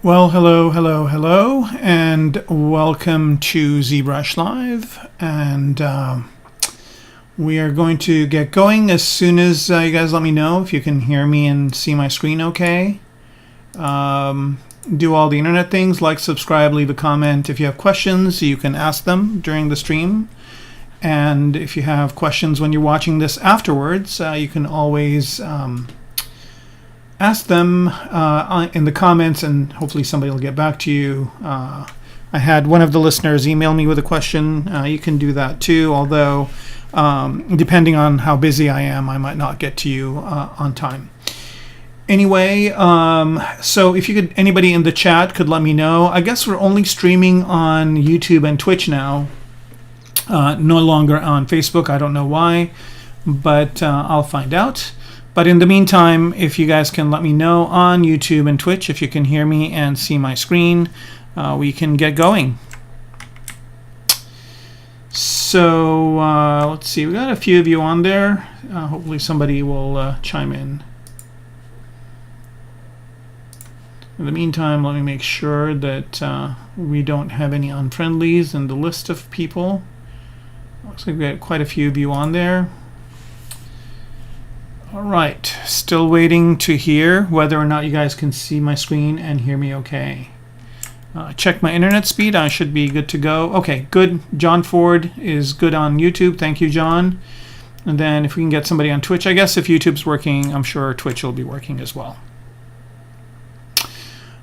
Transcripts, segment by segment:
Well, hello, and welcome to ZBrush Live. And we are going to get going as soon as you guys let me know if you can hear me and see my screen okay. Do all the internet things, like, subscribe, leave a comment. If you have questions, you can ask them during the stream. And if you have questions when you're watching this afterwards, you can always ask them in the comments, and hopefully somebody will get back to you. I had one of the listeners email me with a question. You can do that too, although depending on how busy I am, I might not get to you on time. Anyway, so if you could, anybody in the chat could let me know. I guess we're only streaming on YouTube and Twitch now, no longer on Facebook. I don't know why, but I'll find out. But in the meantime, if you guys can let me know on YouTube and Twitch, if you can hear me and see my screen, we can get going. So let's see, we got a few of you on there. Hopefully somebody will chime in. In the meantime, let me make sure that we don't have any unfriendlies in the list of people. Looks like we got quite a few of you on there. All right, still waiting to hear whether or not you guys can see my screen and hear me okay. Check my internet speed. I should be good to go. Okay, good. John Ford is good on YouTube. Thank you, John. And then if we can get somebody on Twitch, I guess if YouTube's working, I'm sure Twitch will be working as well.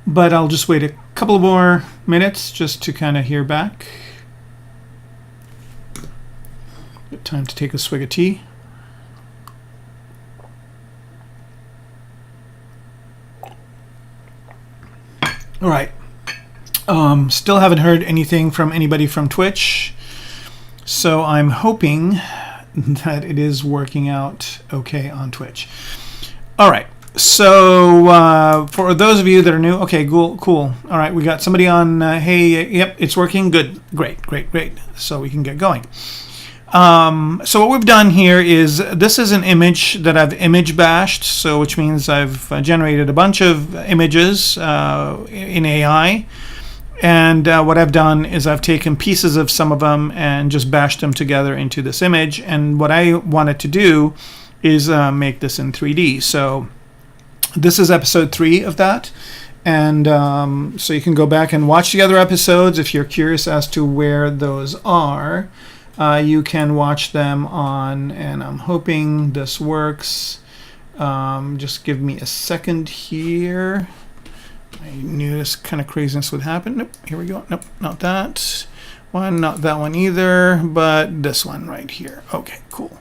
But I'll just wait a couple more minutes just to kind of hear back. Good time to take a swig of tea. All right. Still haven't heard anything from anybody from Twitch, so I'm hoping that it is working out okay on Twitch. All right. So for those of you that are new, okay, cool. All right, we got somebody on. Hey, yep, it's working. Good, great. So we can get going. So what we've done here is, this is an image that I've image bashed, so which means I've generated a bunch of images in AI, and what I've done is I've taken pieces of some of them and just bashed them together into this image. And what I wanted to do is make this in 3D. So this is episode 3 of that, and so you can go back and watch the other episodes if you're curious as to where those are. You can watch them on, and I'm hoping this works. Just give me a second here. I knew this kind of craziness would happen. Nope, here we go. Nope, not that one, not that one either, but this one right here. Okay, cool.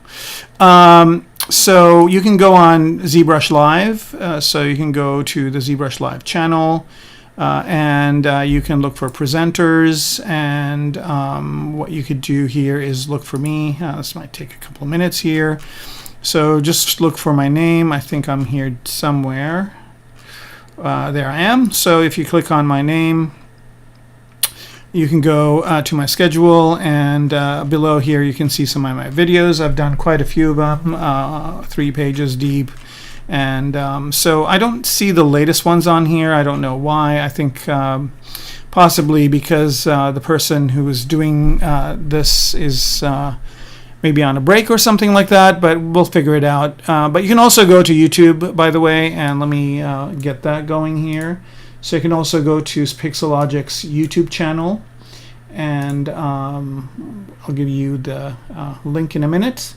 So you can go on ZBrush Live. So you can go to the ZBrush Live channel. And you can look for presenters, and what you could do here is look for me. This might take a couple of minutes here, so just look for my name. I think I'm here somewhere. There I am. So if you click on my name, you can go to my schedule, and below here you can see some of my videos. I've done quite a few of them, 3 pages deep. And so I don't see the latest ones on here. I don't know why. I think possibly because the person who is doing this is maybe on a break or something like that, but we'll figure it out. But you can also go to YouTube, by the way, and let me get that going here. So you can also go to Pixelogic's YouTube channel, and I'll give you the link in a minute.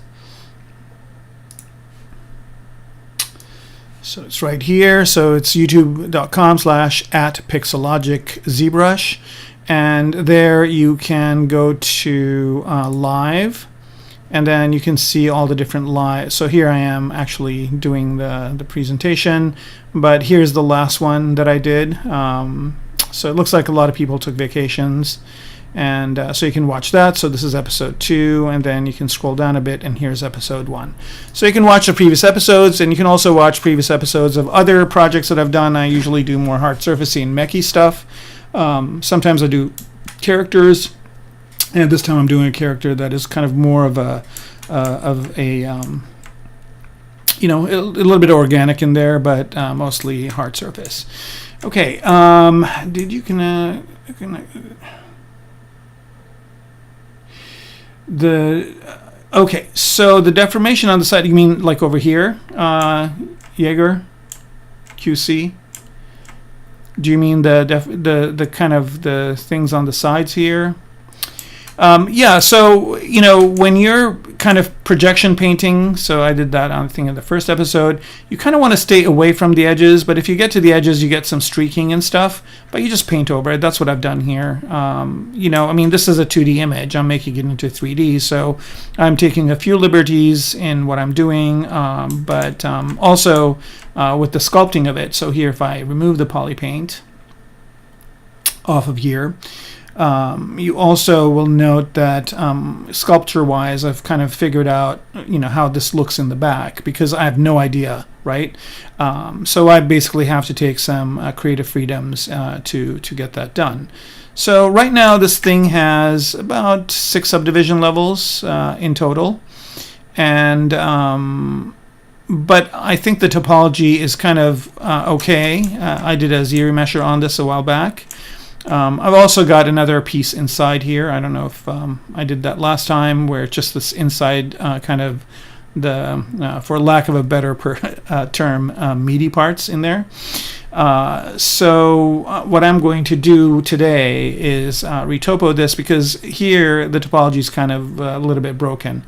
So it's right here. So it's youtube.com/@pixelogiczbrush, and there you can go to live, and then you can see all the different live. So here I am actually doing the presentation, but here's the last one that I did. So it looks like a lot of people took vacations, and so you can watch that. So this is episode 2, and then you can scroll down a bit, and here's episode 1. So you can watch the previous episodes, and you can also watch previous episodes of other projects that I've done. I usually do more hard surfacey and mechy stuff. Sometimes I do characters, and this time I'm doing a character that is kind of more of a you know, a little bit of organic in there, but mostly hard surface. Okay, did you okay, so the deformation on the side, you mean like over here, Jaeger, QC? Do you mean the kind of the things on the sides here? Yeah, so, you know, when you're kind of projection painting, so I did that on I think in the first episode, you kind of want to stay away from the edges, but if you get to the edges, you get some streaking and stuff, but you just paint over it. That's what I've done here. You know, I mean, this is a 2D image. I'm making it into 3D, so I'm taking a few liberties in what I'm doing, but also with the sculpting of it. So here, if I remove the poly paint off of here, you also will note that sculpture-wise, I've kind of figured out, you know, how this looks in the back because I have no idea, right? So I basically have to take some creative freedoms to get that done. So right now, this thing has about 6 subdivision levels in total, and but I think the topology is kind of okay. I did a ZBrush on this a while back. I've also got another piece inside here. I don't know if I did that last time, where it's just this inside kind of the, for lack of a better term, meaty parts in there. So what I'm going to do today is retopo this, because here the topology is kind of a little bit broken.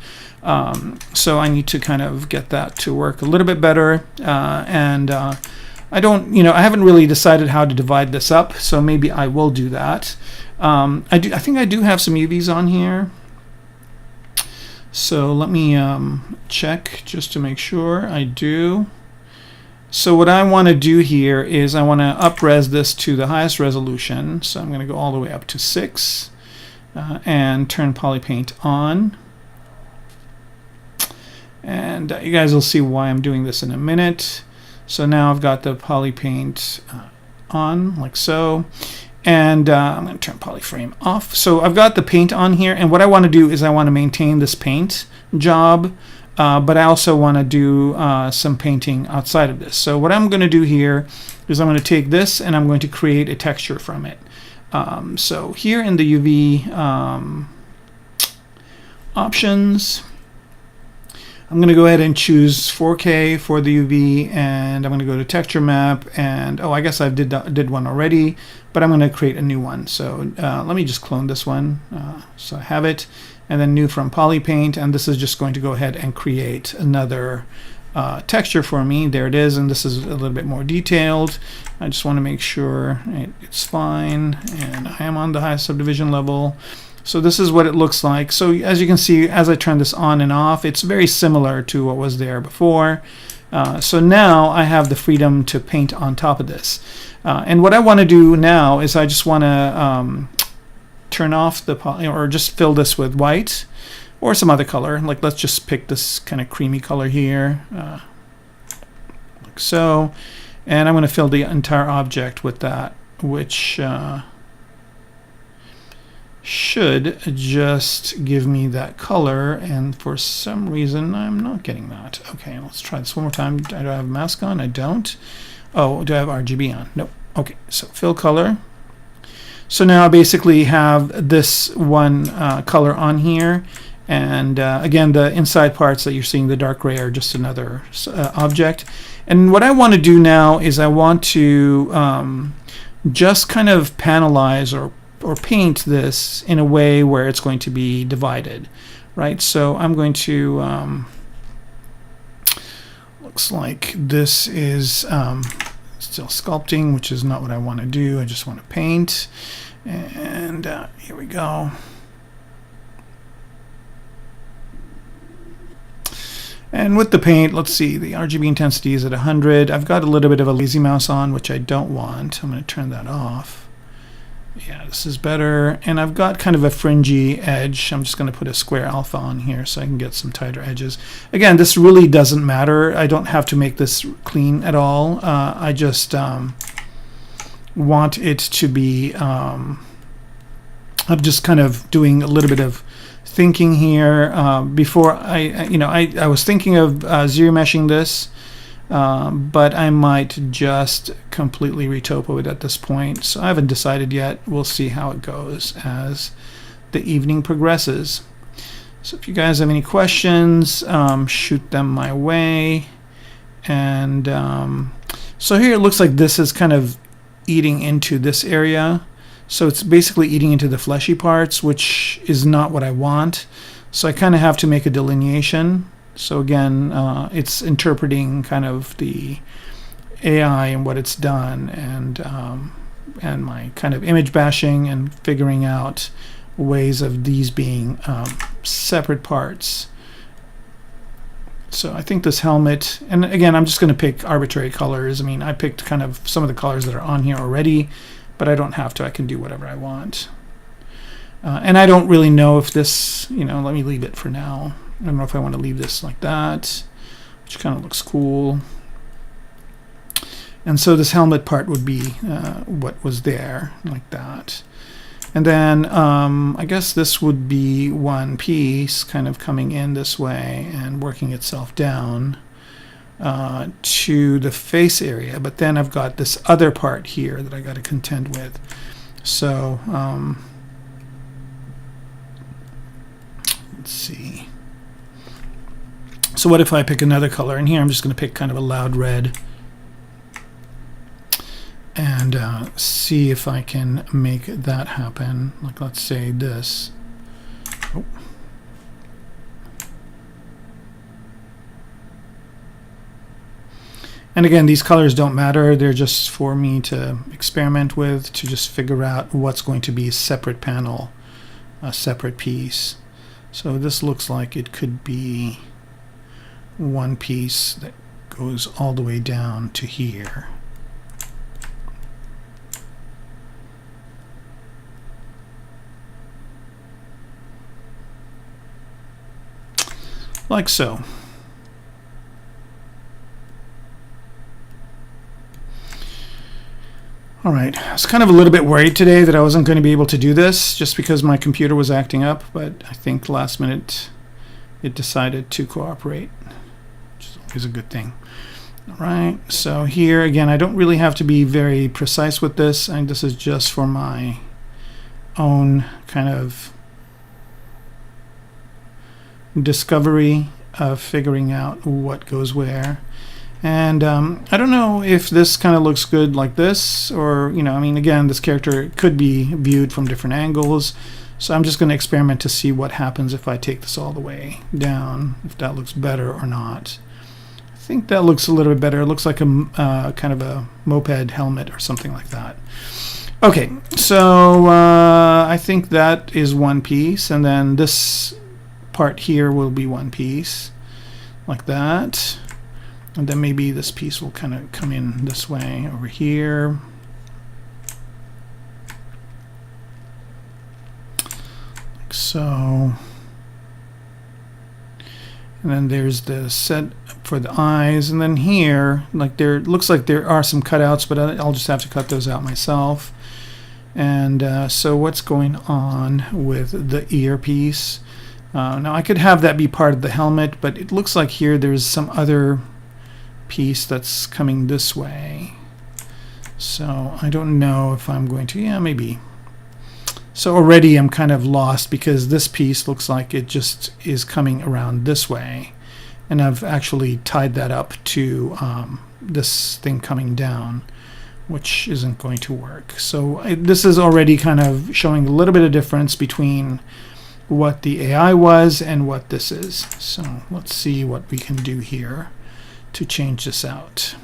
So I need to kind of get that to work a little bit better, and I don't, you know, I haven't really decided how to divide this up, so maybe I will do that. I think I do have some UVs on here, so let me check just to make sure I do. So what I want to do here is I want to up-res this to the highest resolution, so I'm going to go all the way up to 6 and turn polypaint on. And you guys will see why I'm doing this in a minute. So now I've got the poly paint on, like so, and I'm going to turn polyframe off. So I've got the paint on here, and what I want to do is I want to maintain this paint job, but I also want to do some painting outside of this. So what I'm going to do here is I'm going to take this and I'm going to create a texture from it. So here in the UV options, I'm going to go ahead and choose 4K for the UV, and I'm going to go to texture map, and oh, I guess I did one already, but I'm going to create a new one. So let me just clone this one, so I have it, and then new from polypaint, and this is just going to go ahead and create another texture for me. There it is, and this is a little bit more detailed. I just want to make sure it's fine, and I am on the highest subdivision level. So this is what it looks like. So as you can see, as I turn this on and off, it's very similar to what was there before. So now I have the freedom to paint on top of this. And what I want to do now is I just want to turn off the poly, or just fill this with white or some other color. Like, let's just pick this kind of creamy color here, like so. And I'm going to fill the entire object with that, which should just give me that color, and for some reason I'm not getting that. Okay, let's try this one more time. Do I have a mask on? I don't. Oh, do I have RGB on? Nope. Okay, so fill color. So now I basically have this one color on here, and again, the inside parts that you're seeing, the dark gray, are just another object. And what I want to do now is I want to just kind of panelize or paint this in a way where it's going to be divided, right? So I'm going to, looks like this is still sculpting, which is not what I want to do. I just want to paint, and here we go. And with the paint, let's see, the RGB intensity is at 100. I've got a little bit of a lazy mouse on, which I don't want. I'm going to turn that off. Yeah, this is better. And I've got kind of a fringy edge. I'm just going to put a square alpha on here so I can get some tighter edges. Again, this really doesn't matter. I don't have to make this clean at all. I just want it to be, I'm just kind of doing a little bit of thinking here before I was thinking of zero meshing this, but I might just completely retopo it at this point. So I haven't decided yet. We'll see how it goes as the evening progresses. So if you guys have any questions, shoot them my way. And so here it looks like this is kind of eating into this area. So it's basically eating into the fleshy parts, which is not what I want. So I kind of have to make a delineation. So again, it's interpreting kind of the AI and what it's done, and my kind of image bashing and figuring out ways of these being separate parts. So I think this helmet, and again, I'm just going to pick arbitrary colors. I mean, I picked kind of some of the colors that are on here already, but I don't have to. I can do whatever I want. And I don't really know if this, let me leave it for now. I don't know if I want to leave this like that, which kind of looks cool. And so this helmet part would be what was there, like that. And then I guess this would be one piece kind of coming in this way and working itself down to the face area. But then I've got this other part here that I got to contend with. So let's see. So what if I pick another color? And here I'm just going to pick kind of a loud red and see if I can make that happen. Like, let's say this. Oh. And again, these colors don't matter. They're just for me to experiment with, to just figure out what's going to be a separate panel, a separate piece. So this looks like it could be one piece that goes all the way down to here. Like so. All right, I was kind of a little bit worried today that I wasn't going to be able to do this just because my computer was acting up, but I think last minute it decided to cooperate, which is always a good thing. All right, so here again, I don't really have to be very precise with this, and this is just for my own kind of discovery of figuring out what goes where. And I don't know if this kind of looks good like this, or, I mean, again, this character could be viewed from different angles. So I'm just going to experiment to see what happens if I take this all the way down, if that looks better or not. I think that looks a little bit better. It looks like a kind of a moped helmet or something like that. Okay, so I think that is one piece, and then this part here will be one piece, like that. And then maybe this piece will kind of come in this way over here. Like so. And then there's the set for the eyes. And then here, like there looks like there are some cutouts, but I'll just have to cut those out myself. And so what's going on with the earpiece? Now I could have that be part of the helmet, but it looks like here there's some other piece that's coming this way. So I don't know if I'm going to, yeah, maybe. So already I'm kind of lost because this piece looks like it just is coming around this way. And I've actually tied that up to this thing coming down, which isn't going to work. So this is already kind of showing a little bit of difference between what the AI was and what this is. So let's see what we can do here to change this out.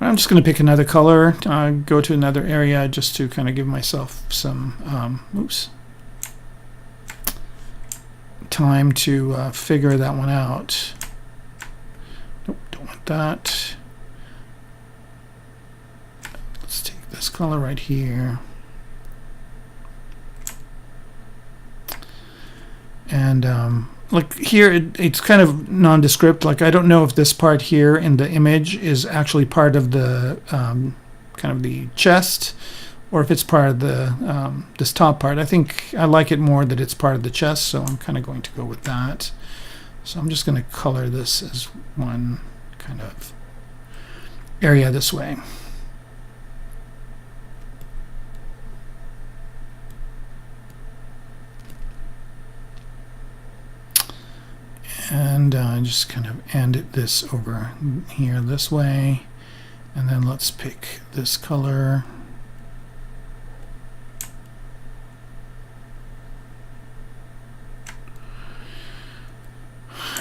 I'm just going to pick another color, go to another area just to kind of give myself some time to figure that one out. Nope, don't want that. Let's take this color right here. And like here, it's kind of nondescript. Like I don't know if this part here in the image is actually part of the kind of the chest, or if it's part of the this top part. I think I like it more that it's part of the chest, so I'm kind of going to go with that. So I'm just going to color this as one kind of area this way. And just kind of end this over here this way. And then let's pick this color.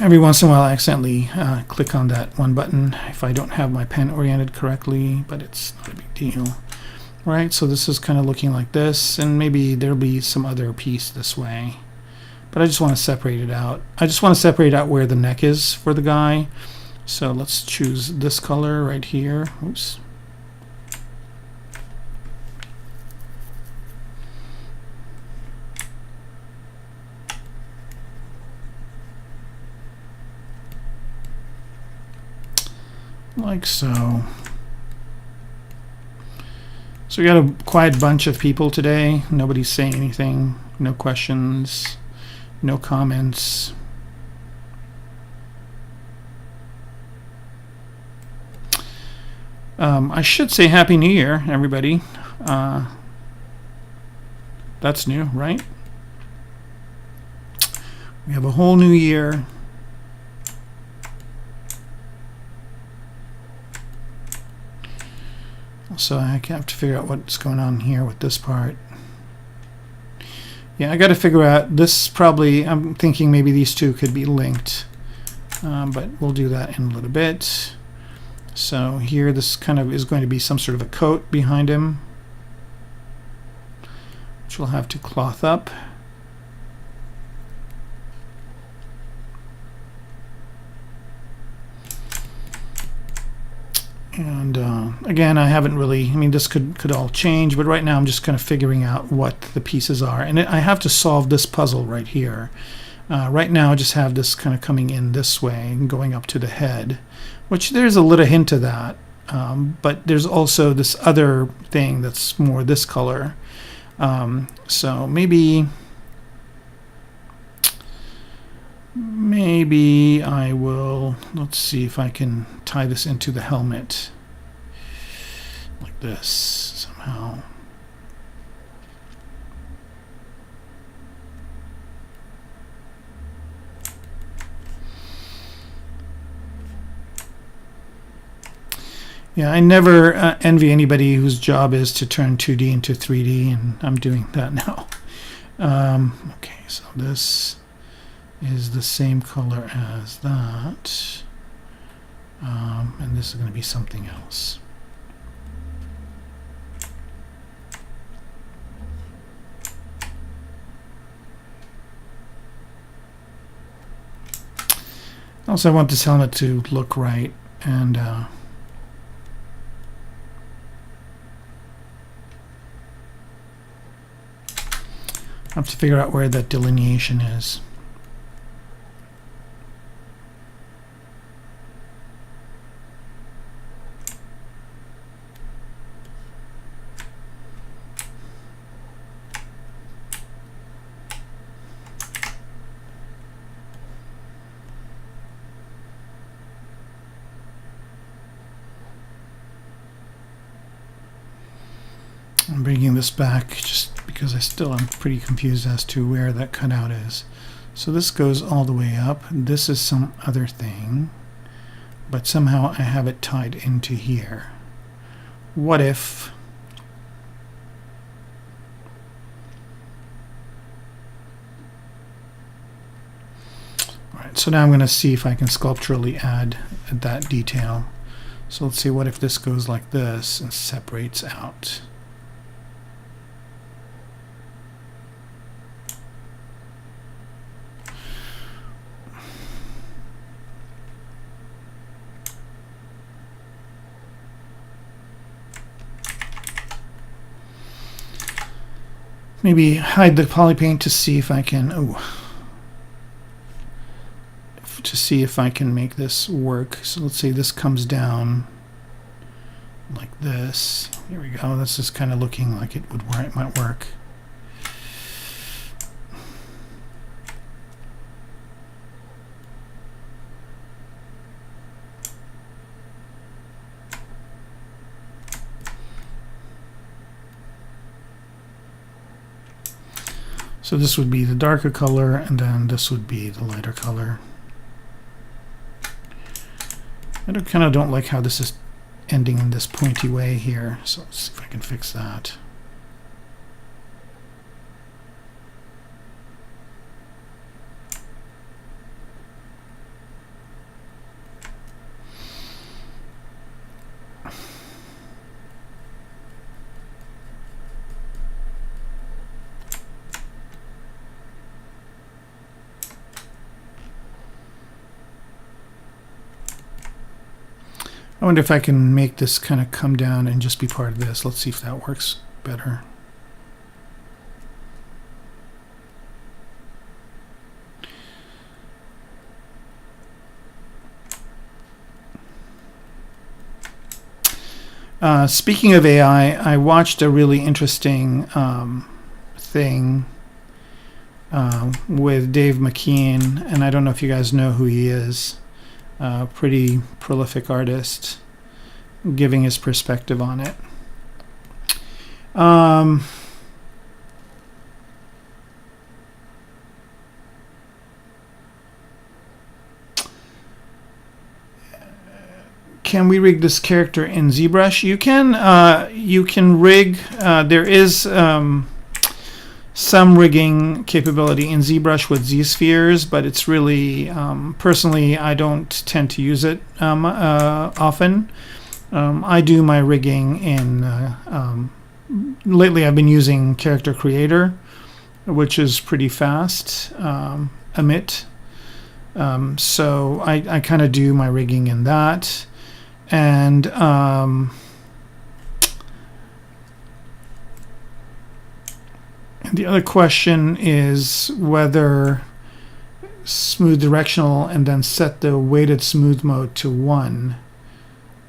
Every once in a while I accidentally click on that one button if I don't have my pen oriented correctly, but it's not a big deal. Right, so this is kind of looking like this, and maybe there'll be some other piece this way. But I just want to separate it out. I just want to separate out where the neck is for the guy. So let's choose this color right here. Oops. Like so. So we got a quiet bunch of people today. Nobody's saying anything. No questions. No comments. I should say Happy New Year, everybody. That's new, right? We have a whole new year. So I have to figure out what's going on here with this part. Yeah, I got to figure out this. Probably, I'm thinking maybe these two could be linked, but we'll do that in a little bit. So here, this kind of is going to be some sort of a coat behind him, which we'll have to cloth up. And again, I haven't really, I mean, this could all change, but right now I'm just kind of figuring out what the pieces are. And I have to solve this puzzle right here. Right now I just have this kind of coming in this way and going up to the head, which there's a little hint of that. But there's also this other thing that's more this color. So maybe I will, let's see if I can tie this into the helmet like this somehow. Yeah, I never envy anybody whose job is to turn 2D into 3D, and I'm doing that now. Okay, so this is the same color as that, and this is going to be something else. Also, I want this helmet to look right, and I have to figure out where that delineation is. I'm bringing this back just because I'm pretty confused as to where that cutout is. So this goes all the way up. This is some other thing, but somehow I have it tied into here. What if so now I'm going to see if I can sculpturally add that detail. So let's see, what if this goes like this and separates out? Maybe hide the poly paint to see if I can, to see if I can make this work. So let's say this comes down like this. Here we go. This is kind of looking like it might work. So this would be the darker color, and then this would be the lighter color. I kind of don't like how this is ending in this pointy way here, so let's see if I can fix that. I wonder if I can make this kind of come down and just be part of this. Let's see if that works better. Speaking of AI, I watched a really interesting thing with Dave McKean, and I don't know if you guys know who he is. Pretty prolific artist, giving his perspective on it. Can we rig this character in ZBrush? You can rig. There is some rigging capability in ZBrush with Z-spheres, but it's really, personally, I don't tend to use it often. I do my rigging in, lately I've been using Character Creator, which is pretty fast, emit. So I kind of do my rigging in that. And the other question is whether smooth directional and then set the weighted smooth mode to 1.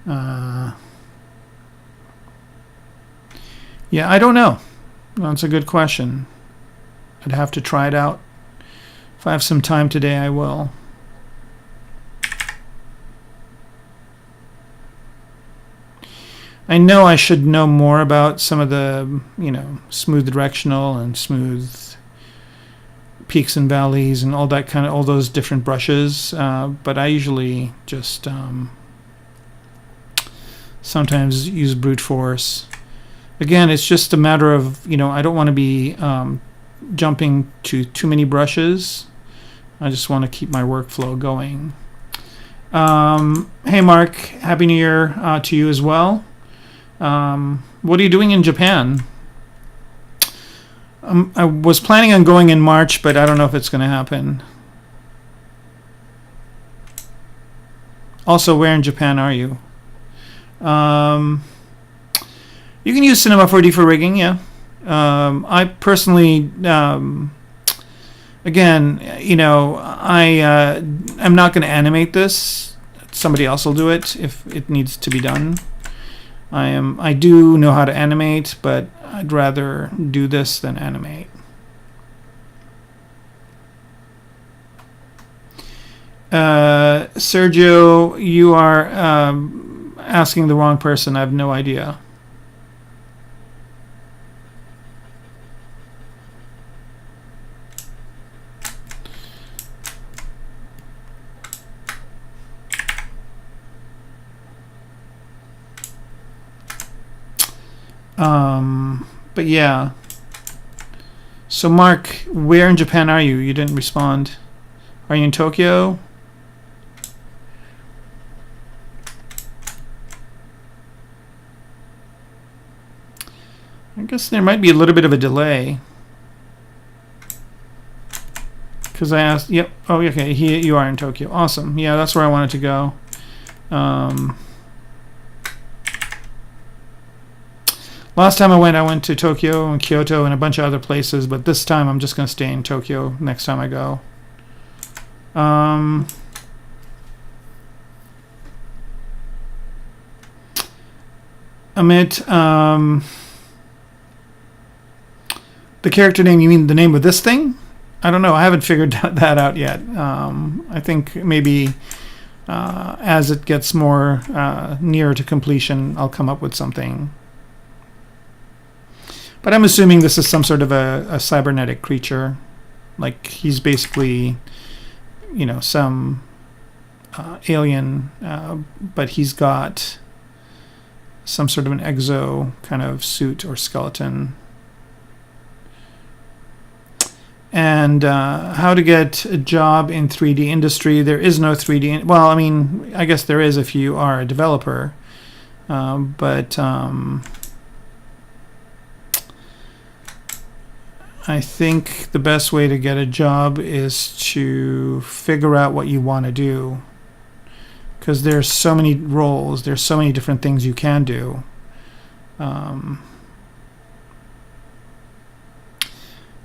Yeah, I don't know. That's a good question. I'd have to try it out. If I have some time today, I will. I know I should know more about some of the, smooth directional and smooth peaks and valleys and all that all those different brushes, but I usually just sometimes use brute force. Again, it's just a matter of, I don't want to be jumping to too many brushes. I just want to keep my workflow going. Hey Mark, Happy New Year to you as well. What are you doing in Japan? I was planning on going in March, but I don't know if it's going to happen. Also, where in Japan are you? You can use Cinema 4D for rigging, yeah. I personally, again, I'm not going to animate this. Somebody else will do it if it needs to be done. I do know how to animate, but I'd rather do this than animate. Sergio, you are asking the wrong person. I have no idea. But yeah. So Mark, where in Japan are you? You didn't respond. Are you in Tokyo? I guess there might be a little bit of a delay. Because I asked, yep, oh, okay, you are in Tokyo. Awesome. Yeah, that's where I wanted to go. Last time I went to Tokyo and Kyoto and a bunch of other places, but this time I'm just going to stay in Tokyo next time I go. Amit, the character name, you mean the name of this thing? I don't know. I haven't figured that out yet. I think maybe as it gets more nearer to completion, I'll come up with something. But I'm assuming this is some sort of a cybernetic creature. Like he's basically, you know, some alien, but he's got some sort of an exo kind of suit or skeleton. And how to get a job in 3D industry. There is no 3D. Well, I mean, I guess there is if you are a developer. But I think the best way to get a job is to figure out what you want to do. Because there's so many roles. There's so many different things you can do.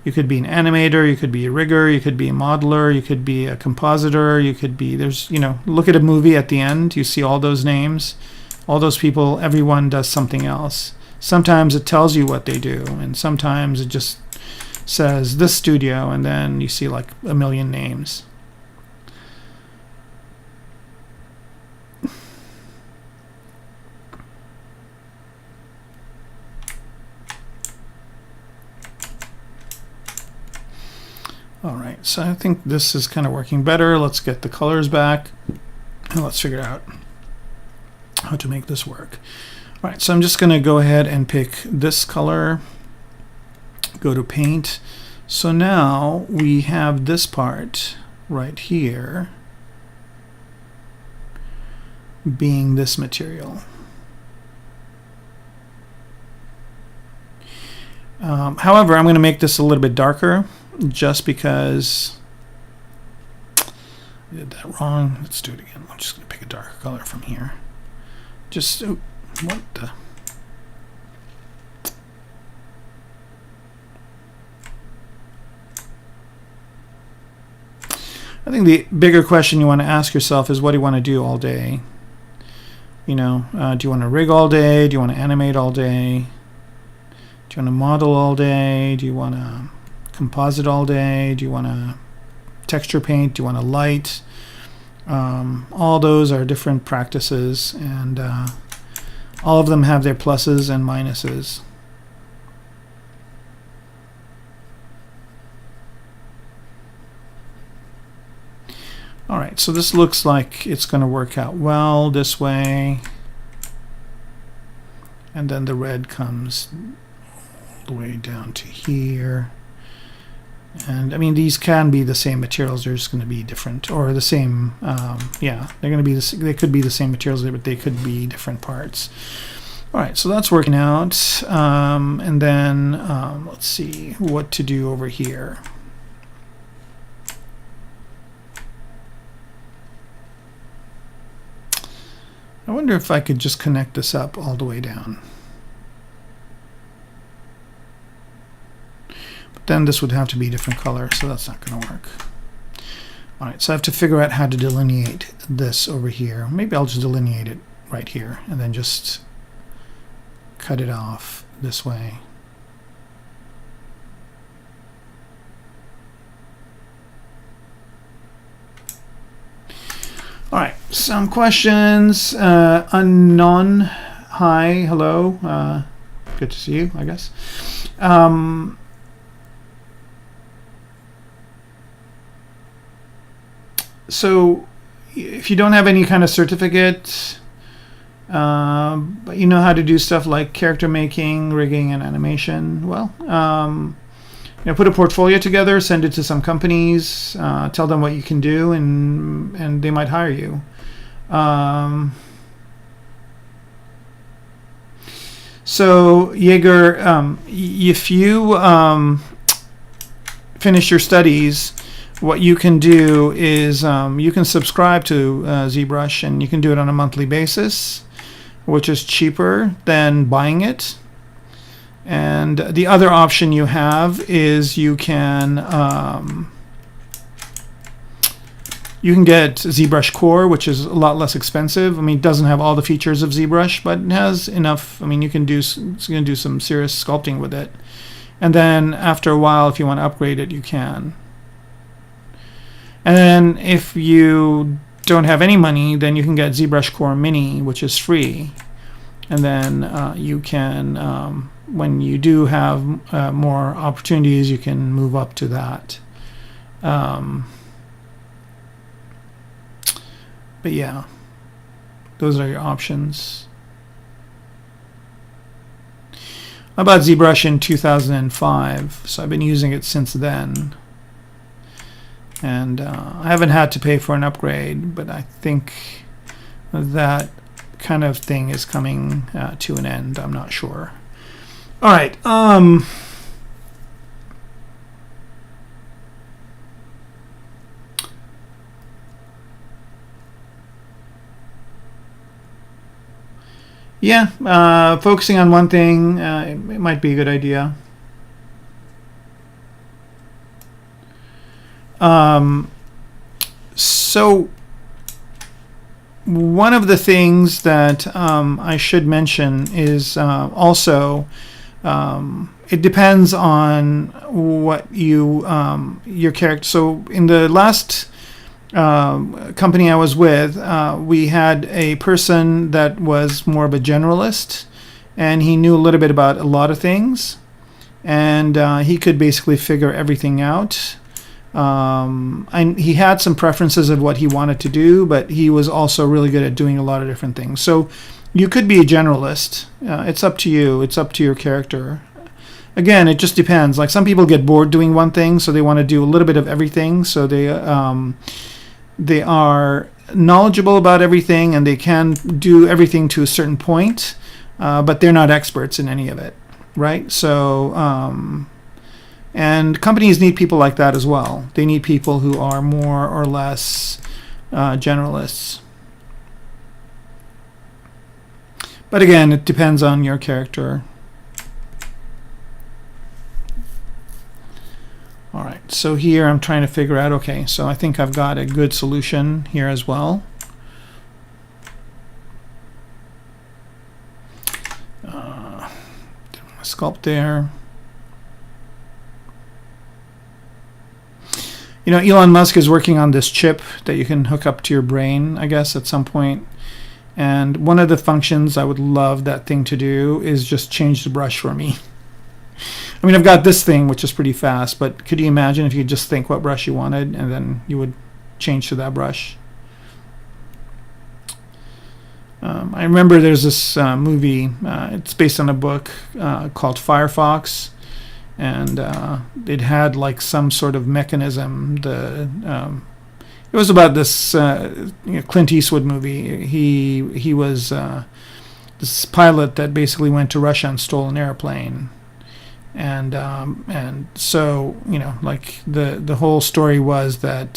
You could be an animator, you could be a rigger, you could be a modeler, you could be a compositor, you could be, there's, you know, look at a movie at the end, you see all those names, all those people, everyone does something else. Sometimes it tells you what they do, and sometimes it just says this studio, and then you see like a million names. All right, so I think this is kind of working better. Let's get the colors back, and let's figure out how to make this work. All right, so I'm just going to go ahead and pick this color, go to Paint. So now we have this part right here being this material. However, I'm going to make this a little bit darker, just because I did that wrong. Let's do it again. I'm just going to pick a darker color from here. Just, oh, what the? I think the bigger question you want to ask yourself is, what do you want to do all day? You know, do you want to rig all day? Do you want to animate all day? Do you want to model all day? Do you want to composite all day? Do you want to texture paint? Do you want to light? All those are different practices, and all of them have their pluses and minuses. All right, so this looks like it's going to work out well this way, and then the red comes all the way down to here. And I mean, these can be the same materials. They're just going to be different, or the same. Yeah, they're going to be. They could be the same materials, but they could be different parts. All right, so that's working out. And then let's see what to do over here. I wonder if I could just connect this up all the way down. Then this would have to be a different color, so that's not going to work. All right, so I have to figure out how to delineate this over here. Maybe I'll just delineate it right here and then just cut it off this way. All right, some questions. Unknown, hi, hello. Good to see you, I guess. So if you don't have any kind of certificate, but you know how to do stuff like character making, rigging, and animation, well, you know, put a portfolio together, send it to some companies, tell them what you can do, and they might hire you. So Jaeger, if you finish your studies, what you can do is you can subscribe to ZBrush, and you can do it on a monthly basis, which is cheaper than buying it. And the other option you have is you can You can get ZBrush Core, which is a lot less expensive. I mean, it doesn't have all the features of ZBrush, but it has enough. I mean, you can do some serious sculpting with it. And then after a while, if you want to upgrade it, you can. And then if you don't have any money, then you can get ZBrush Core Mini, which is free. And then you can, when you do have more opportunities, you can move up to that. But yeah, those are your options. I bought ZBrush in 2005, so I've been using it since then. And I haven't had to pay for an upgrade, but I think that kind of thing is coming to an end. I'm not sure. All right. Yeah, focusing on one thing, it might be a good idea. So one of the things that I should mention is also it depends on what your character. So in the last company I was with, we had a person that was more of a generalist, and he knew a little bit about a lot of things, and he could basically figure everything out. And he had some preferences of what he wanted to do, but he was also really good at doing a lot of different things. So you could be a generalist. It's up to you. It's up to your character. Again, it just depends. Like, some people get bored doing one thing, so they want to do a little bit of everything. So they are knowledgeable about everything, and they can do everything to a certain point, but they're not experts in any of it, right? So, and companies need people like that as well. They need people who are more or less generalists. But again, it depends on your character. All right, so here I'm trying to figure out, okay, so I think I've got a good solution here as well. Sculpt there. You know, Elon Musk is working on this chip that you can hook up to your brain, I guess, at some point. And one of the functions I would love that thing to do is just change the brush for me. I mean, I've got this thing, which is pretty fast, but could you imagine if you just think what brush you wanted, and then you would change to that brush? I remember there's this movie, it's based on a book called Firefox, and it had like some sort of mechanism. It was about this Clint Eastwood movie. He was this pilot that basically went to Russia and stole an airplane. And so, you know, like the whole story was that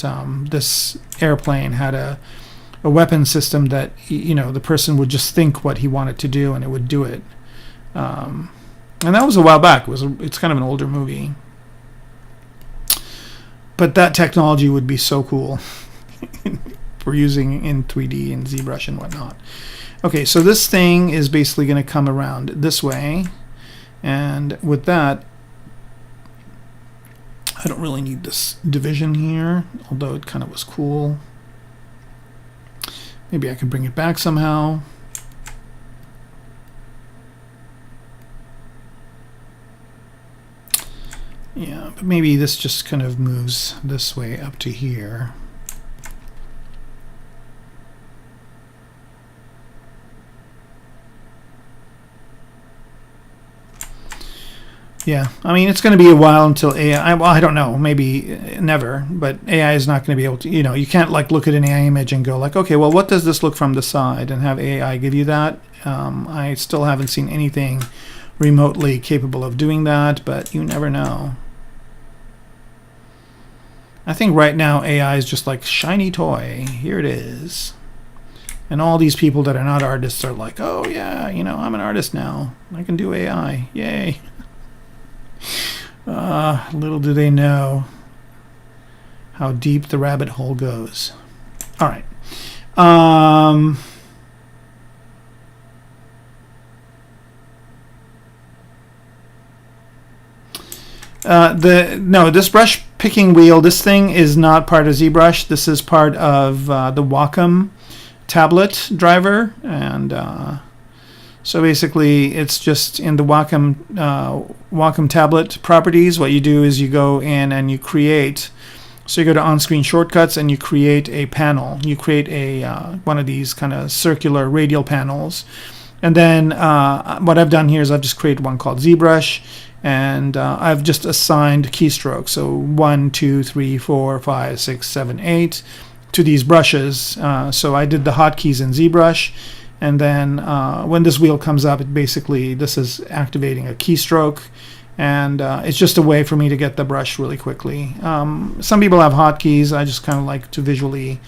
this airplane had a weapon system that, you know, the person would just think what he wanted to do and it would do it. And that was a while back. It's kind of an older movie. But that technology would be so cool for using in 3D and ZBrush and whatnot. Okay, so this thing is basically going to come around this way. And with that, I don't really need this division here, although it kind of was cool. Maybe I can bring it back somehow. Yeah, but maybe this just kind of moves this way up to here. Yeah, I mean, it's going to be a while until AI, well, I don't know, maybe never, but AI is not going to be able to, you know, you can't like look at an AI image and go like, okay, well, what does this look from the side, and have AI give you that. I still haven't seen anything remotely capable of doing that, but you never know. I think right now AI is just like shiny toy. Here it is. And all these people that are not artists are like, oh yeah, you know, I'm an artist now. I can do AI. Yay. Little do they know how deep the rabbit hole goes. All right. Um, this brush picking wheel, this thing is not part of ZBrush. This is part of the Wacom tablet driver, and so basically it's just in the Wacom tablet properties. What you do is you go in and you create. So you go to on-screen shortcuts and you create a panel. You create a one of these kind of circular radial panels. And then what I've done here is I've just created one called ZBrush, and I've just assigned keystrokes. So 1, 2, 3, 4, 5, 6, 7, 8 to these brushes. So I did the hotkeys in ZBrush, and then when this wheel comes up, this is activating a keystroke. And it's just a way for me to get the brush really quickly. Some people have hotkeys. I just kind of like to visually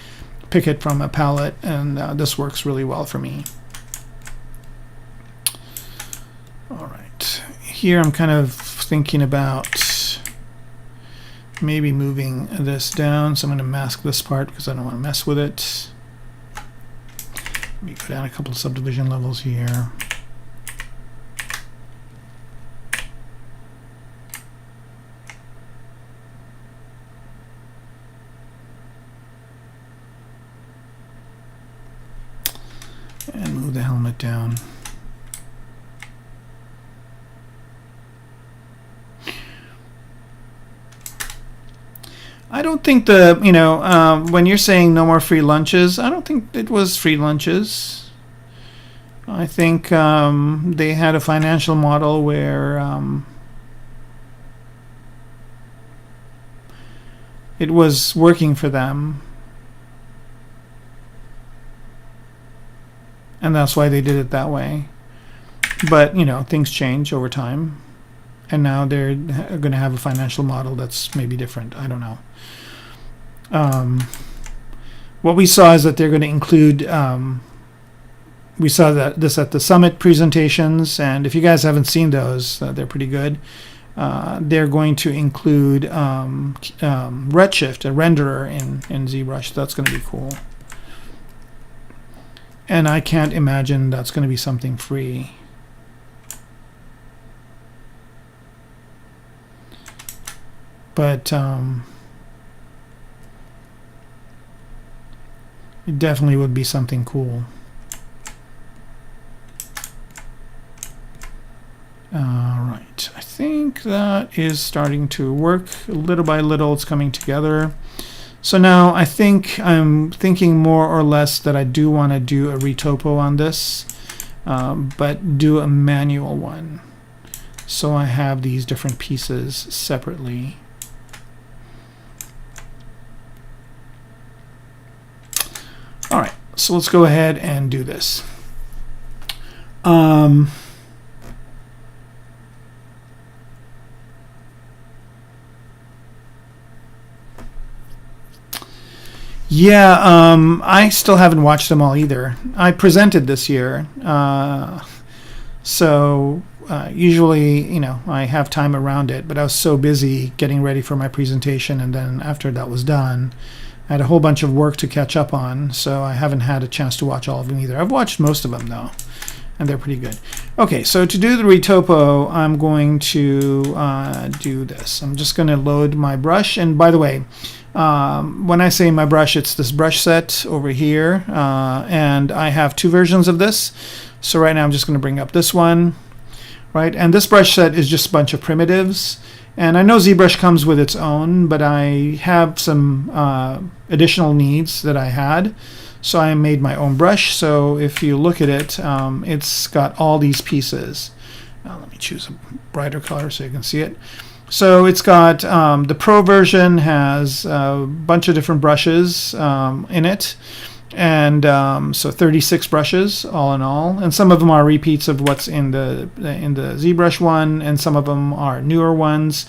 pick it from a palette, and this works really well for me. All right, here I'm kind of thinking about maybe moving this down. So I'm going to mask this part because I don't want to mess with it. Let me go down a couple of subdivision levels here. And move the helmet down. I don't think when you're saying no more free lunches, I don't think it was free lunches. I think they had a financial model where it was working for them. And that's why they did it that way. But, things change over time. And now they're going to have a financial model that's maybe different. I don't know. What we saw is that they're going to include... we saw this at the Summit presentations. And if you guys haven't seen those, they're pretty good. They're going to include Redshift, a renderer in ZBrush. That's going to be cool. And I can't imagine that's going to be something free. But it definitely would be something cool. Right, I think that is starting to work. Little by little, it's coming together. So now I think I'm thinking more or less that I do want to do a retopo on this, but do a manual one. So I have these different pieces separately. All right, so let's go ahead and do this. Yeah, I still haven't watched them all either. I presented this year, so usually, I have time around it, but I was so busy getting ready for my presentation, and then after that was done, I had a whole bunch of work to catch up on, so I haven't had a chance to watch all of them either. I've watched most of them, though, and they're pretty good. Okay, so to do the retopo, I'm going to do this. I'm just going to load my brush, and by the way, when I say my brush, it's this brush set over here, and I have two versions of this. So right now I'm just going to bring up this one, right? And this brush set is just a bunch of primitives. And I know ZBrush comes with its own, but I have some additional needs that I had. So I made my own brush. So if you look at it, it's got all these pieces. Let me choose a brighter color so you can see it. So it's got the Pro version has a bunch of different brushes in it, and so 36 brushes all in all, and some of them are repeats of what's in the ZBrush one, and some of them are newer ones.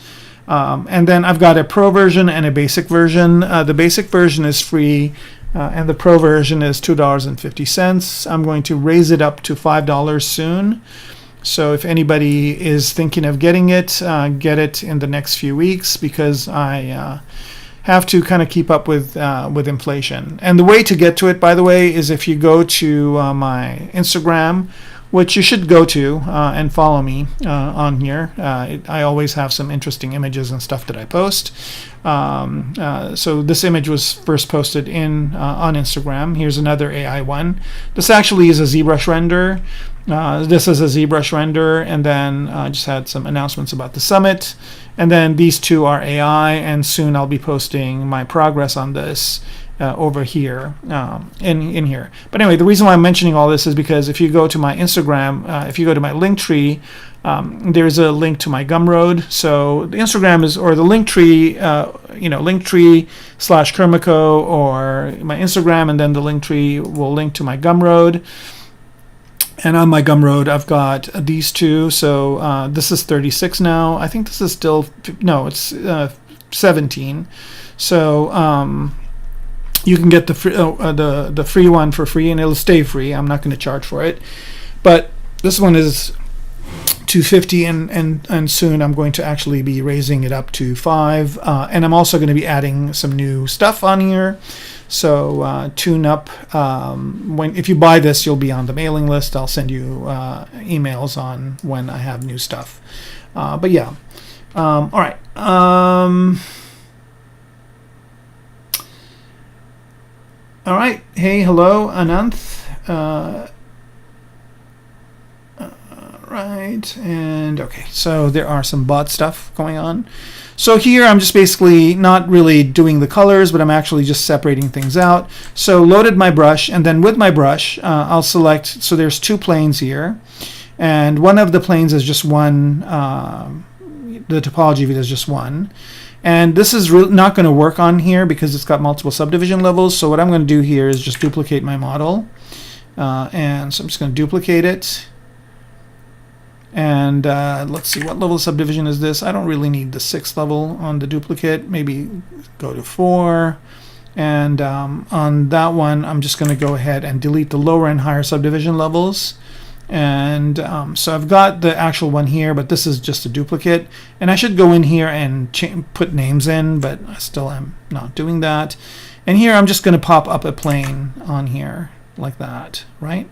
And then I've got a Pro version and a basic version. The basic version is free, and the Pro version is $2.50. I'm going to raise it up to $5 soon. So if anybody is thinking of getting it, get it in the next few weeks, because I have to kind of keep up with inflation. And the way to get to it, by the way, is if you go to my Instagram, which you should go to and follow me on here. I always have some interesting images and stuff that I post. So this image was first posted on Instagram. Here's another AI one. This actually is a ZBrush render. This is a ZBrush render, and then I just had some announcements about the summit. And then these two are AI, and soon I'll be posting my progress on this over here in here. But anyway, the reason why I'm mentioning all this is because if you go to my Instagram, if you go to my link tree, there's a link to my Gumroad. So the Instagram is, or the link tree, Linktree/Kermaco, or my Instagram, and then the link tree will link to my Gumroad. And on my Gumroad, I've got these two. So this is 36 now. I think this is still, no, it's 17. So you can get the free one for free, and it'll stay free. I'm not going to charge for it. But this one is $2.50, and soon I'm going to actually be raising it up to $5. And I'm also going to be adding some new stuff on here. So tune up. If you buy this, you'll be on the mailing list. I'll send you emails on when I have new stuff. But yeah. All right. All right. Hey, hello, Ananth. Right. And okay. So there are some bot stuff going on. So here I'm just basically not really doing the colors, but I'm actually just separating things out. So loaded my brush, and then with my brush, I'll select. So there's two planes here, and one of the planes is just one. The topology of it is just one. And this is not going to work on here because it's got multiple subdivision levels. So what I'm going to do here is just duplicate my model. And so I'm just going to duplicate it. And let's see, what level of subdivision is this? I don't really need the 6th level on the duplicate. Maybe go to 4. And on that one, I'm just going to go ahead and delete the lower and higher subdivision levels. And so I've got the actual one here, but this is just a duplicate. And I should go in here and put names in, but I still am not doing that. And here I'm just going to pop up a plane on here like that, right?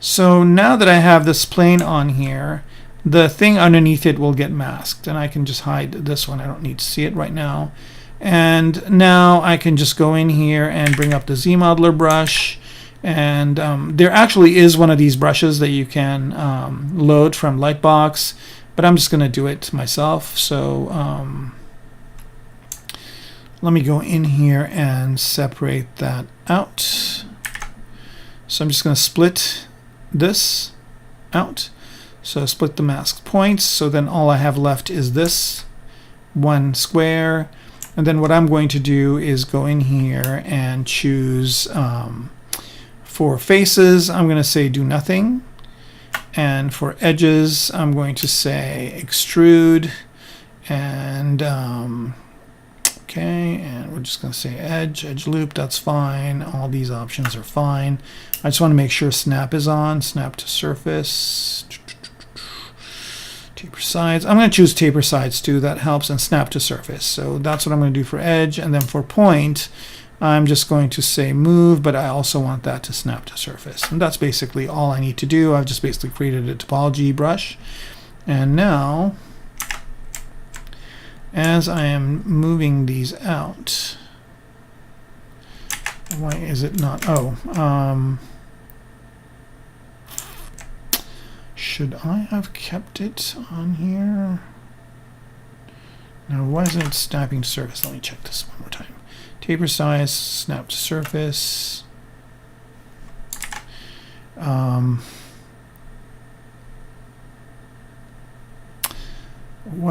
So now that I have this plane on here, the thing underneath it will get masked. And I can just hide this one. I don't need to see it right now. And now I can just go in here and bring up the Z-Modeler brush. And there actually is one of these brushes that you can load from Lightbox, but I'm just going to do it myself. So let me go in here and separate that out. So I'm just going to split this out. So split the masked points. So then all I have left is this one square. And then what I'm going to do is go in here and choose for faces, I'm going to say do nothing. And for edges, I'm going to say extrude. And okay, and we're just going to say edge loop. That's fine. All these options are fine. I just want to make sure snap is on. Snap to surface. Taper sides. I'm going to choose taper sides too. That helps. And snap to surface. So that's what I'm going to do for edge. And then for point, I'm just going to say move, but I also want that to snap to surface. And that's basically all I need to do. I've just basically created a topology brush. And now, as I am moving these out, why is it not? Oh, should I have kept it on here? Now, why isn't it snapping to surface? Let me check this one more time. Taper size, snap to surface. What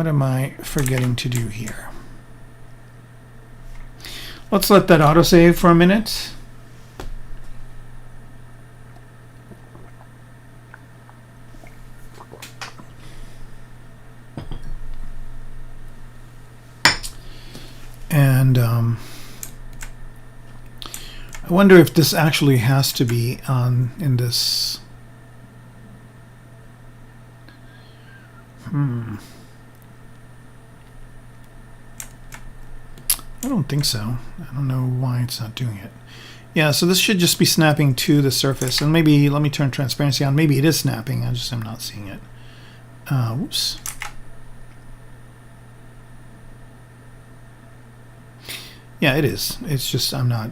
am I forgetting to do here? Let's let that autosave for a minute. And I wonder if this actually has to be on in this. I don't think so. I don't know why it's not doing it. Yeah, so this should just be snapping to the surface. And maybe, let me turn transparency on. Maybe it is snapping. I just am not seeing it. Whoops. Yeah, it is. It's just I'm not,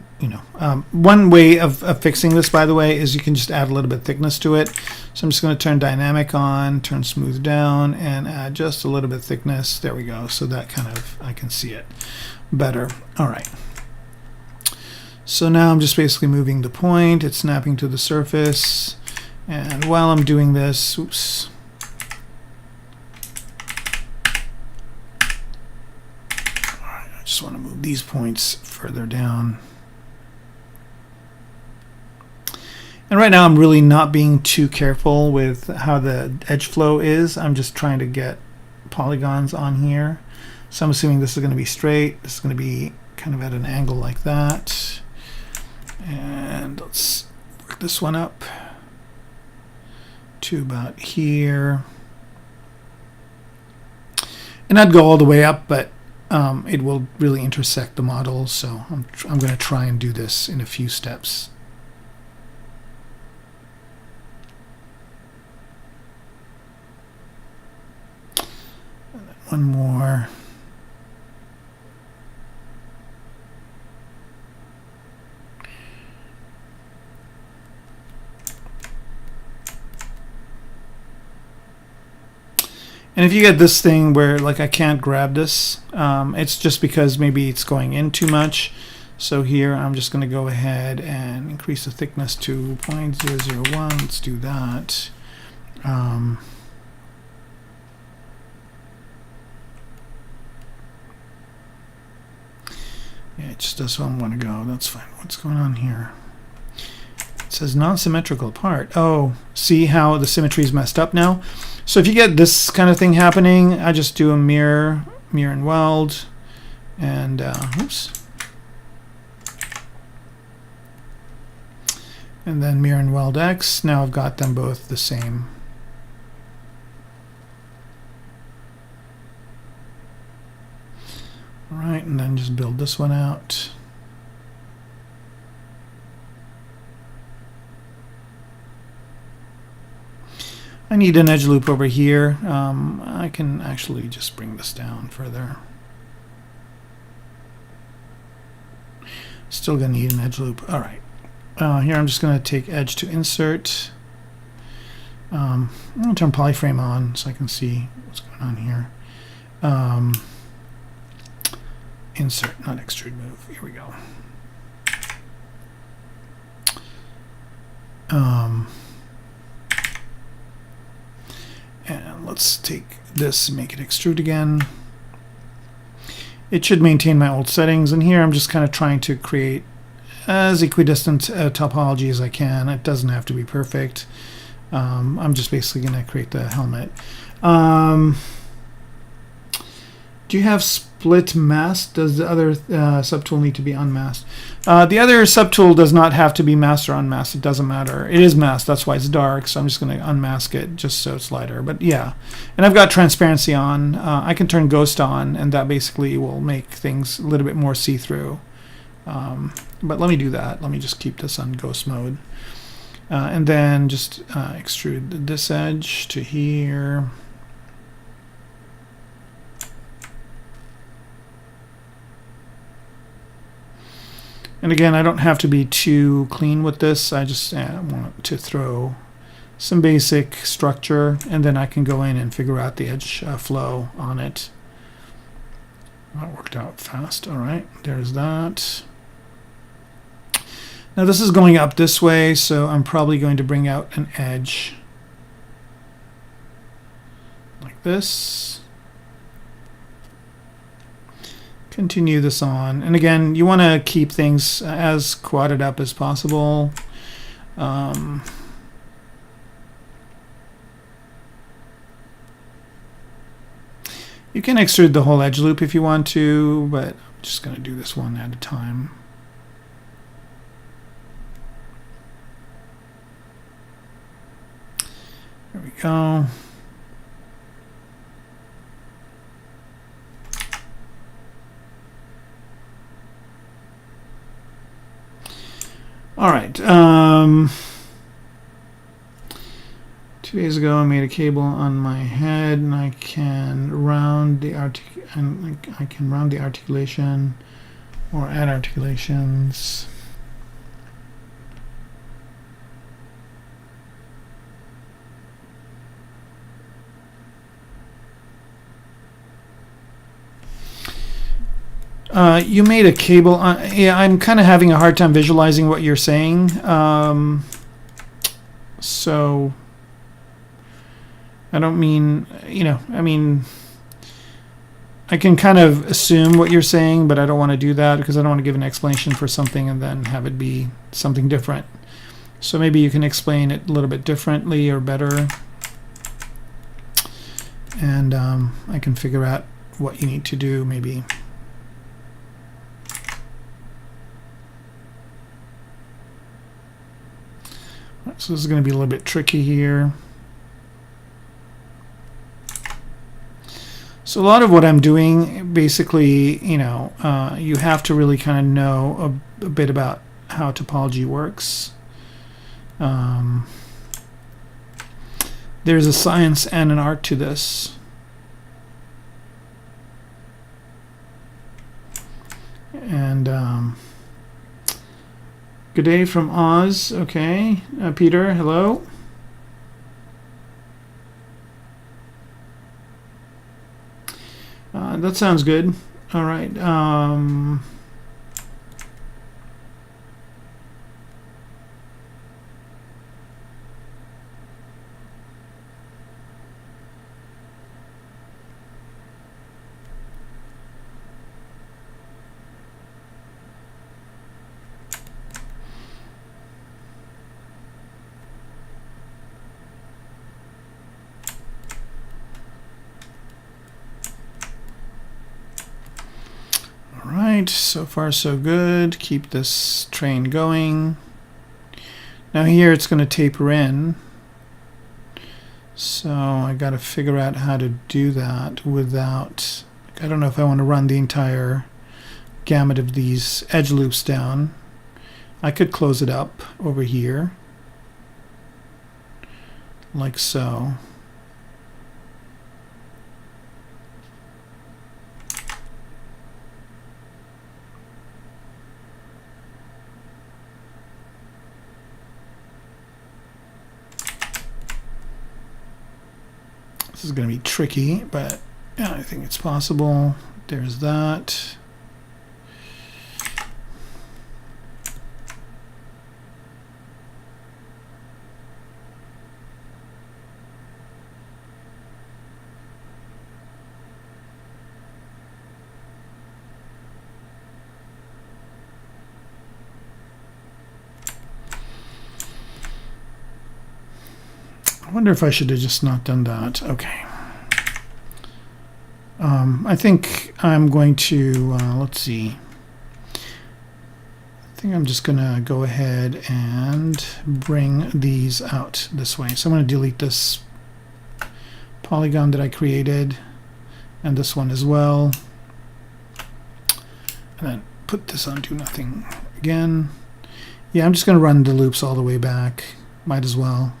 one way of fixing this, by the way, is you can just add a little bit of thickness to it. So I'm just going to turn dynamic on, turn smooth down, and add just a little bit of thickness. There we go. So that kind of, I can see it better. All right. So now I'm just basically moving the point. It's snapping to the surface. And while I'm doing this, oops. I just want to move these points further down. And right now I'm really not being too careful with how the edge flow is. I'm just trying to get polygons on here. So I'm assuming this is going to be straight. This is going to be kind of at an angle like that. And let's work this one up to about here. And I'd go all the way up, but it will really intersect the model, so I'm going to try and do this in a few steps. And then one more. And if you get this thing where like I can't grab this, it's just because maybe it's going in too much. So here I'm just going to go ahead and increase the thickness to 0.001. Let's do that. Yeah, it just does where I want to go. That's fine. What's going on here? It says non-symmetrical part. Oh, see how the symmetry is messed up now? So if you get this kind of thing happening, I just do a mirror and weld, and oops, and then mirror and weld X. Now I've got them both the same. All right, and then just build this one out. I need an edge loop over here. I can actually just bring this down further. Still gonna need an edge loop. All right. Here I'm just gonna take edge to insert. I'm gonna turn polyframe on so I can see what's going on here. Insert, not extrude move. Here we go. And let's take this and make it extrude again. It should maintain my old settings, and here I'm just kind of trying to create as equidistant topology as I can. It doesn't have to be perfect. I'm just basically going to create the helmet. Do you have split mask? Does the other subtool need to be unmasked? The other subtool does not have to be masked or unmasked. It doesn't matter. It is masked. That's why it's dark. So I'm just going to unmask it just so it's lighter. But yeah, and I've got transparency on. I can turn ghost on, and that basically will make things a little bit more see-through. But let me do that. Let me just keep this on ghost mode. And then just extrude this edge to here. And again, I don't have to be too clean with this. I just want to throw some basic structure, and then I can go in and figure out the edge flow on it. That worked out fast. All right, there's that. Now this is going up this way, so I'm probably going to bring out an edge like this. Continue this on, and again, you want to keep things as quadded up as possible. You can extrude the whole edge loop if you want to, but I'm just going to do this one at a time. There we go. All right. 2 days ago, I made a cable on my head, and I can round the articulation or add articulations. You made a cable. Yeah, I'm kind of having a hard time visualizing what you're saying. So I don't mean, I mean, I can kind of assume what you're saying, but I don't want to do that because I don't want to give an explanation for something and then have it be something different. So maybe you can explain it a little bit differently or better, and I can figure out what you need to do maybe. So this is going to be a little bit tricky here. So a lot of what I'm doing, basically, you have to really kind of know a bit about how topology works. There's a science and an art to this. And good day from Oz. Okay, Peter, hello. That sounds good. All right. So far so good. Keep this train going. Now here it's going to taper in, so I got to figure out how to do that without, I don't know if I want to run the entire gamut of these edge loops down. I could close it up over here like so. This is going to be tricky, but yeah, I think it's possible. There's that. I wonder if I should have just not done that. Okay. I think I'm going to, let's see. I think I'm just going to go ahead and bring these out this way. So I'm going to delete this polygon that I created and this one as well. And then put this on do nothing again. Yeah, I'm just going to run the loops all the way back. Might as well.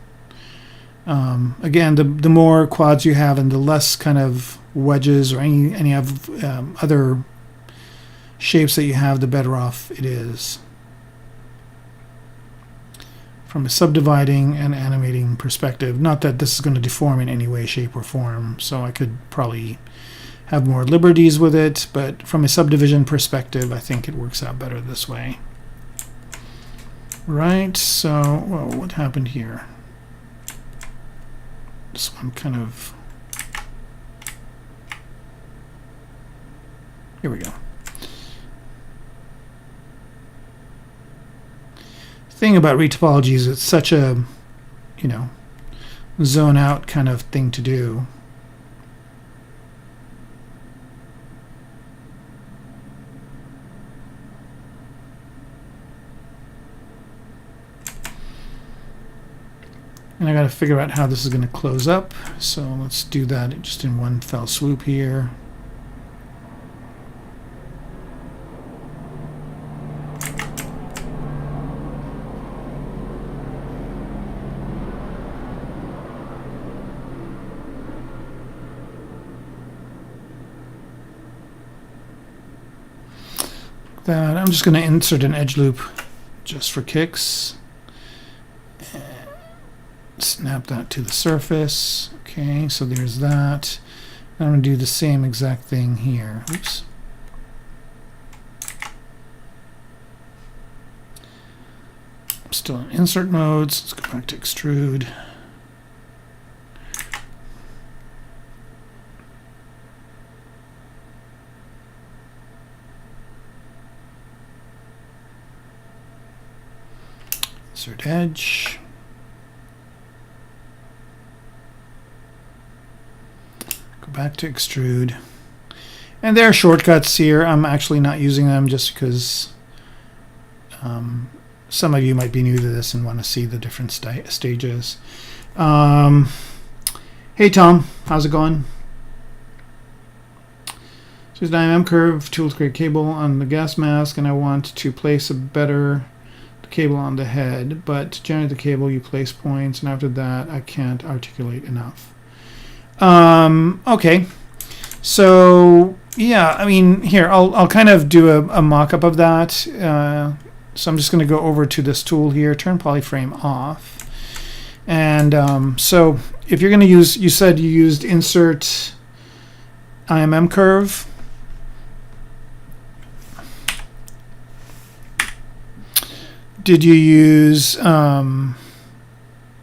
Again, the more quads you have and the less kind of wedges or any of other shapes that you have, the better off it is from a subdividing and animating perspective. Not that this is going to deform in any way, shape, or form, so I could probably have more liberties with it, but from a subdivision perspective, I think it works out better this way. Right, so, well, what happened here? This one kind of, here we go. The thing about retopology is it's such a, zone out kind of thing to do. And I got to figure out how this is going to close up. So let's do that just in one fell swoop here. that. I'm just going to insert an edge loop just for kicks. Snap that to the surface. Okay, so there's that. I'm going to do the same exact thing here. Oops. I'm still in insert mode, so let's go back to extrude. Insert edge. Go back to extrude. And there are shortcuts here. I'm actually not using them just because some of you might be new to this and want to see the different stages. Hey Tom, how's it going? So there's IMM curve, tool to create cable on the gas mask, and I want to place a better cable on the head, but to generate the cable you place points, and after that I can't articulate enough. Okay, so yeah, I mean, here I'll kind of do a mock-up of that. So I'm just going to go over to this tool here, turn polyframe off, and so if you're going to use, you said you used insert IMM curve. Did you use this one,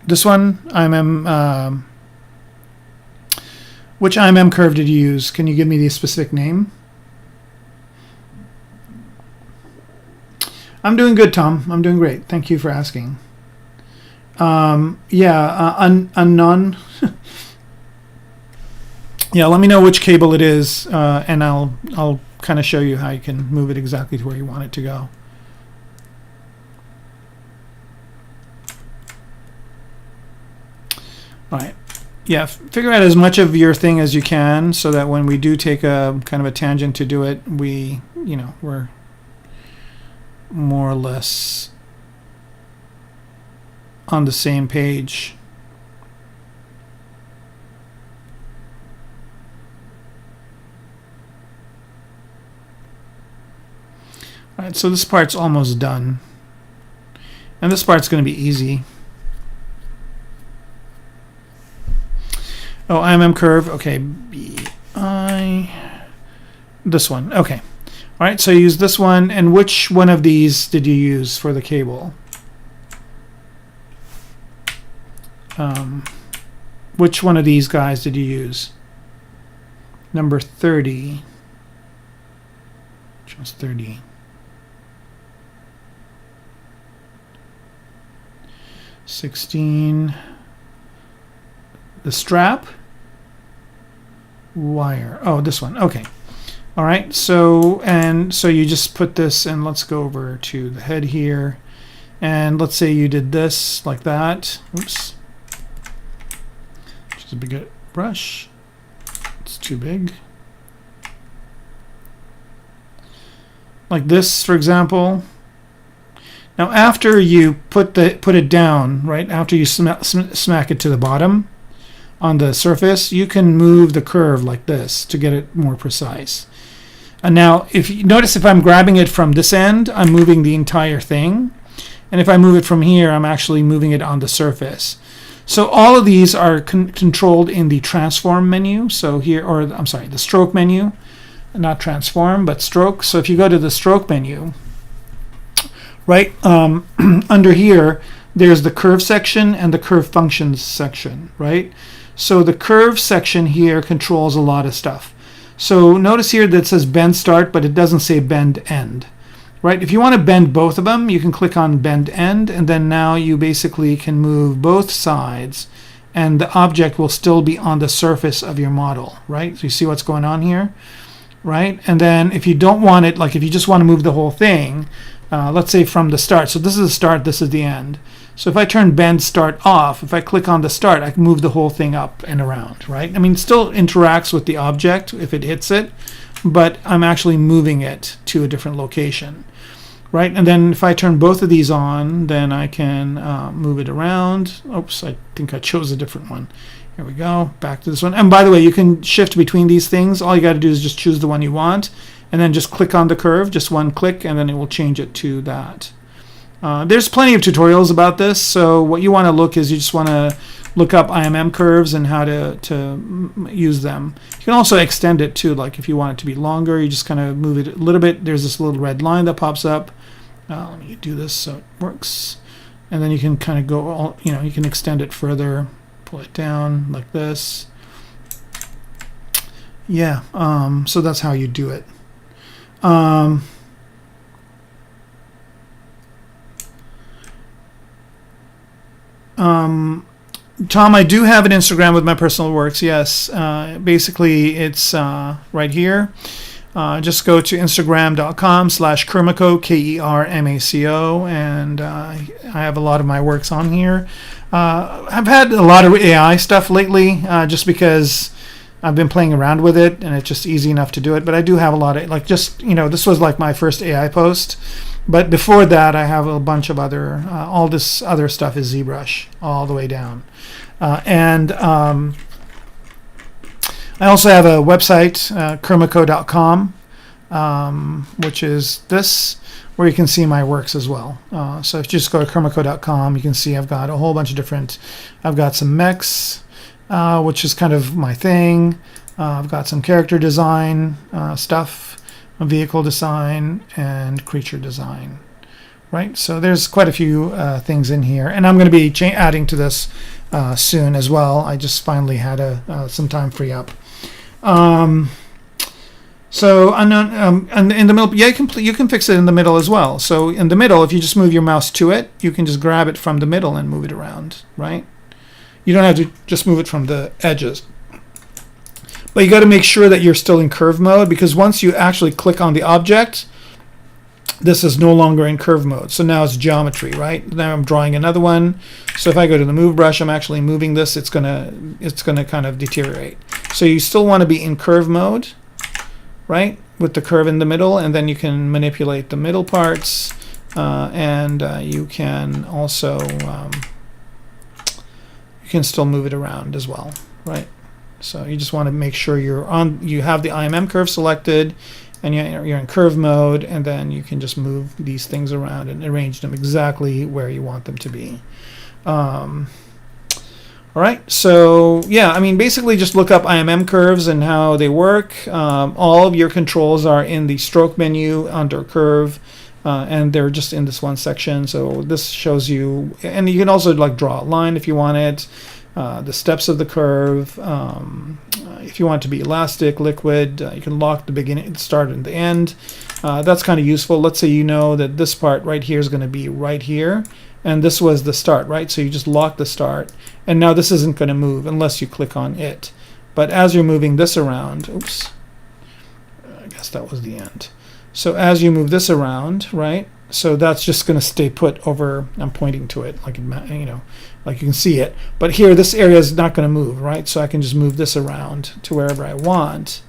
IMM? Which IMM curve did you use? Can you give me the specific name? I'm doing good, Tom. I'm doing great. Thank you for asking. Yeah, unknown. Yeah, let me know which cable it is, and I'll kind of show you how you can move it exactly to where you want it to go. All right. Yeah, figure out as much of your thing as you can so that when we do take a kind of a tangent to do it, we're more or less on the same page. All right, so this part's almost done. And this part's going to be easy. Oh, IMM curve. Okay, this one. Okay. All right, so use this one. And which one of these did you use for the cable? Which one of these guys did you use? Number 30. Which one's 30? 16. The strap, wire. Oh, this one. Okay. All right. So you just put this, and let's go over to the head here, and let's say you did this like that. Oops. Just a big brush. It's too big. Like this, for example. Now, after you put it down, right? After you smack it to the bottom on the surface, you can move the curve like this to get it more precise. And now, if you notice, if I'm grabbing it from this end, I'm moving the entire thing. And if I move it from here, I'm actually moving it on the surface. So all of these are controlled in the transform menu. So here, or I'm sorry, the stroke menu, not transform, but stroke. So if you go to the stroke menu, right under here, there's the curve section and the curve functions section, right? So the curve section here controls a lot of stuff. So notice here that it says bend start, but it doesn't say bend end, right? If you want to bend both of them, you can click on bend end, and then now you basically can move both sides, and the object will still be on the surface of your model, right? So you see what's going on here, right? And then if you don't want it, like if you just want to move the whole thing, let's say from the start. So this is the start, this is the end. So if I turn bend start off, if I click on the start, I can move the whole thing up and around, right? I mean, it still interacts with the object if it hits it, but I'm actually moving it to a different location, right? And then if I turn both of these on, then I can move it around. Oops, I think I chose a different one. Here we go, back to this one. And by the way, you can shift between these things. All you got to do is just choose the one you want, and then just click on the curve, just one click, and then it will change it to that. There's plenty of tutorials about this, so what you want to look is you just want to look up IMM curves and how to use them. You can also extend it too, like if you want it to be longer, you just kind of move it a little bit. There's this little red line that pops up. Let me do this so it works. And then you can kind of go, all, you know, you can extend it further, pull it down like this. Yeah, so that's how you do it. Tom, I do have an Instagram with my personal works, yes. Basically, it's right here. Just go to instagram.com/Kermaco, Kermaco, and I have a lot of my works on here. I've had a lot of AI stuff lately, just because I've been playing around with it, and it's just easy enough to do it. But I do have a lot of, like, just, you know, this was like my first AI post. But before that, I have a bunch of other, all this other stuff is ZBrush all the way down. I also have a website, Kermaco.com, which is this, where you can see my works as well. So if you just go to Kermaco.com, you can see I've got a whole bunch of different, I've got some mechs, which is kind of my thing. I've got some character design stuff, vehicle design, and creature design. Right, so there's quite a few things in here, and I'm going to be adding to this soon as well. I just finally had some time free up. So and in the middle, yeah, you can fix it in the middle as well. So in the middle, if you just move your mouse to it, you can just grab it from the middle and move it around. Right, you don't have to just move it from the edges. But you got to make sure that you're still in curve mode, because once you actually click on the object, this is no longer in curve mode. So now it's geometry, right? Now I'm drawing another one. So if I go to the move brush, I'm actually moving this. It's gonna kind of deteriorate. So you still want to be in curve mode, right? With the curve in the middle, and then you can manipulate the middle parts, and you can also you can still move it around as well, right? So you just want to make sure you have the IMM curve selected, and you're in curve mode, and then you can just move these things around and arrange them exactly where you want them to be. All right, so yeah, I mean, basically just look up IMM curves and how they work. All of your controls are in the stroke menu under curve, and they're just in this one section. So this shows you, and you can also like draw a line if you want it. The steps of the curve. If you want it to be elastic, liquid, you can lock the beginning, the start, and the end. That's kind of useful. Let's say you know that this part right here is going to be right here, and this was the start, right? So you just lock the start, and now this isn't going to move unless you click on it. But as you're moving this around, oops, I guess that was the end. So as you move this around, right? So that's just going to stay put over. I'm pointing to it, like, you know, like you can see it. But here, this area is not going to move, right? So I can just move this around to wherever I want,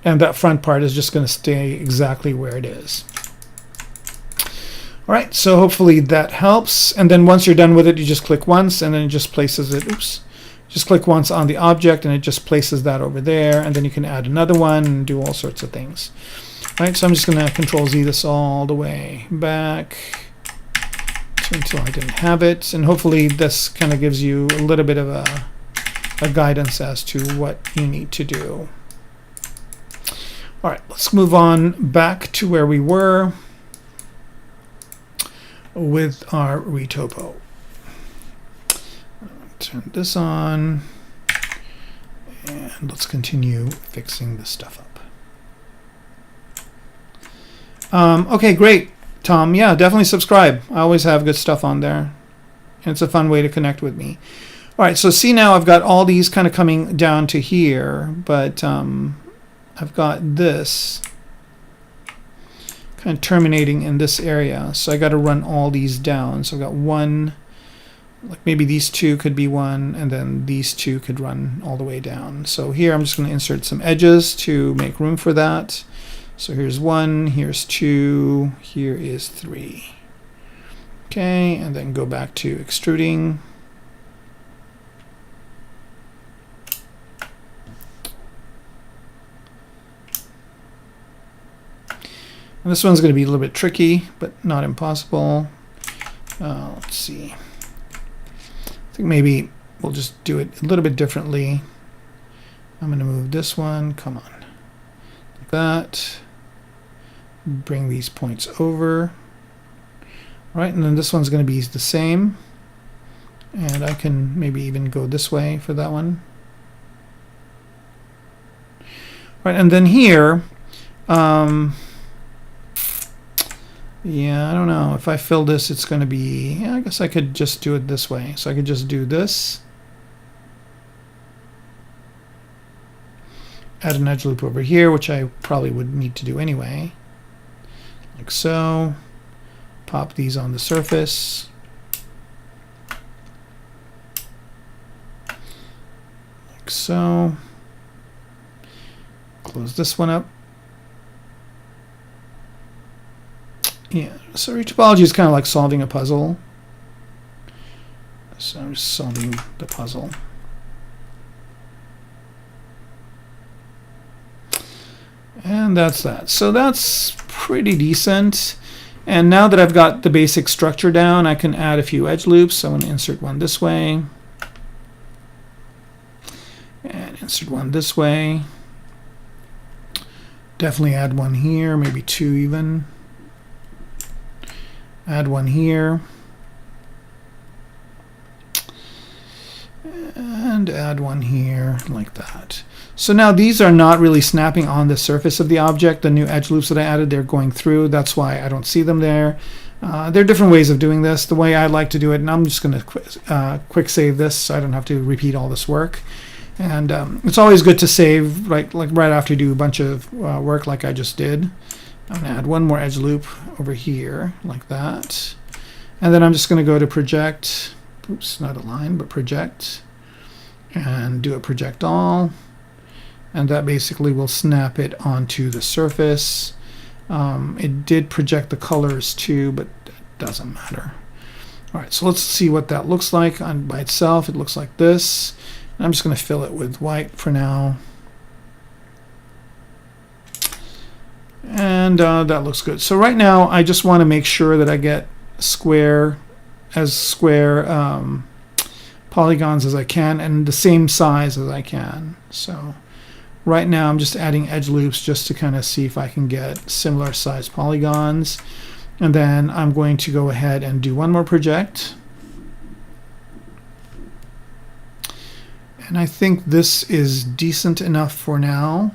and that front part is just going to stay exactly where it is. All right, so hopefully that helps. And then once you're done with it, you just click once, and then it just places it. Oops. Just click once on the object, and it just places that over there. And then you can add another one and do all sorts of things. All right, so I'm just going to Control Z this all the way back until I didn't have it, and hopefully this kind of gives you a little bit of a guidance as to what you need to do. All right, let's move on back to where we were with our retopo. Turn this on, and let's continue fixing this stuff up. Okay, great, Tom. Yeah, definitely subscribe. I always have good stuff on there, and it's a fun way to connect with me. All right, so see, now I've got all these kind of coming down to here, but I've got this kind of terminating in this area, so I got to run all these down. So I've got one, like maybe these two could be one, and then these two could run all the way down. So here I'm just going to insert some edges to make room for that. So here's one, here's two, here is three. Okay, and then go back to extruding. And this one's going to be a little bit tricky, but not impossible. Let's see. I think maybe we'll just do it a little bit differently. I'm going to move this one. Come on. Like that. Bring these points over. All right, and then this one's going to be the same. And I can maybe even go this way for that one. Right, and then here, yeah, I don't know. If I fill this, it's going to be, yeah, I guess I could just do it this way. So I could just do this. Add an edge loop over here, which I probably would need to do anyway. Like so. Pop these on the surface. Like so. Close this one up. Yeah, so retopology is kind of like solving a puzzle. So I'm just solving the puzzle. And that's that. So that's pretty decent. And now that I've got the basic structure down, I can add a few edge loops. So I'm going to insert one this way. And insert one this way. Definitely add one here, maybe two even. Add one here. And add one here, like that. So now these are not really snapping on the surface of the object. The new edge loops that I added, they're going through. That's why I don't see them there. There are different ways of doing this. The way I like to do it, and I'm just going to quick save this so I don't have to repeat all this work. And it's always good to save right after you do a bunch of work like I just did. I'm going to add one more edge loop over here, like that. And then I'm just going to go to project. Oops, not align, but project. And do a project all. And that basically will snap it onto the surface. It did project the colors too, but it doesn't matter. All right, so let's see what that looks like by itself. It looks like this. And I'm just going to fill it with white for now. And that looks good. So right now, I just want to make sure that I get square polygons as I can and the same size as I can. So right now I'm just adding edge loops just to kind of see if I can get similar size polygons. And then I'm going to go ahead and do one more project. And I think this is decent enough for now.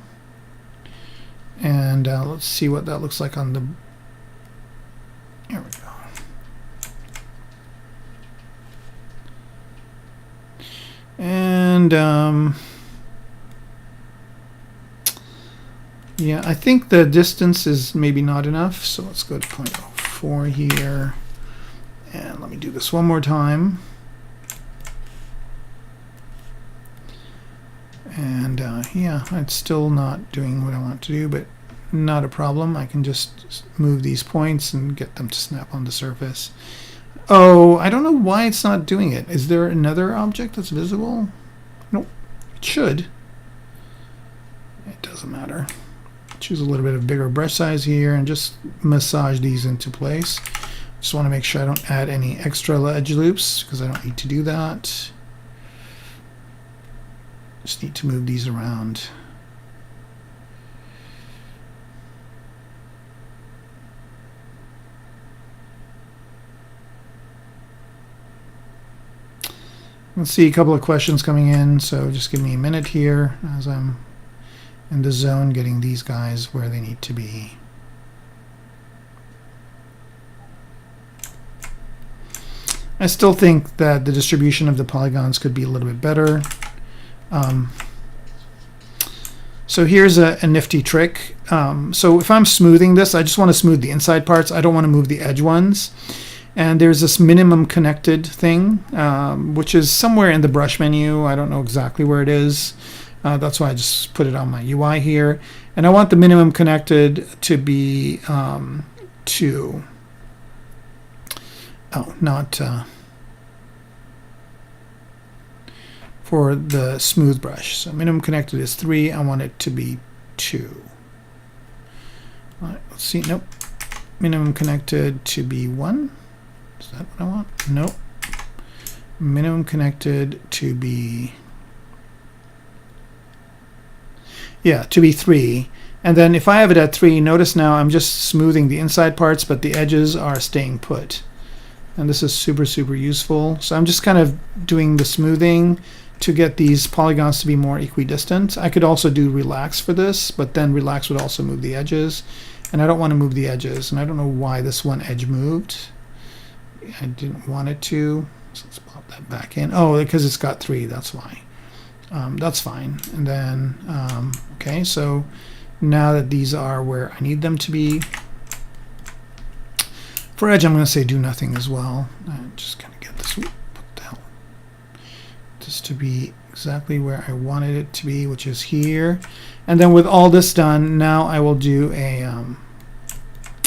And let's see what that looks like on the... Here we go. And yeah, I think the distance is maybe not enough. So let's go to 0.04 here. And let me do this one more time. And yeah, it's still not doing what I want to do, but not a problem. I can just move these points and get them to snap on the surface. Oh, I don't know why it's not doing it. Is there another object that's visible? Nope. It should. It doesn't matter. Choose a little bit of bigger brush size here and just massage these into place. Just want to make sure I don't add any extra edge loops because I don't need to do that. Just need to move these around. Let's see a couple of questions coming in, so just give me a minute here as I'm in the zone getting these guys where they need to be. I still think that the distribution of the polygons could be a little bit better. So here's a nifty trick. So if I'm smoothing this, I just want to smooth the inside parts. I don't want to move the edge ones. And there's this minimum connected thing, which is somewhere in the brush menu. I don't know exactly where it is. That's why I just put it on my UI here. And I want the minimum connected to be 2. Oh, not... for the smooth brush. So minimum connected is 3. I want it to be 2. All right, let's see. Nope. minimum connected to be 1. Is that what I want? Nope. Minimum connected to be, yeah, to be 3. And then if I have it at 3, notice now I'm just smoothing the inside parts, but the edges are staying put. And this is super, super useful. So I'm just kind of doing the smoothing to get these polygons to be more equidistant. I could also do relax for this, but then relax would also move the edges. And I don't want to move the edges. And I don't know why this one edge moved. I didn't want it to. So let's pop that back in. Oh, because it's got 3, that's why. That's fine. And then, okay, so now that these are where I need them to be, for edge I'm going to say do nothing as well. Just kind of get this, what the hell, just to be exactly where I wanted it to be, which is here. And then with all this done, now I will do a, I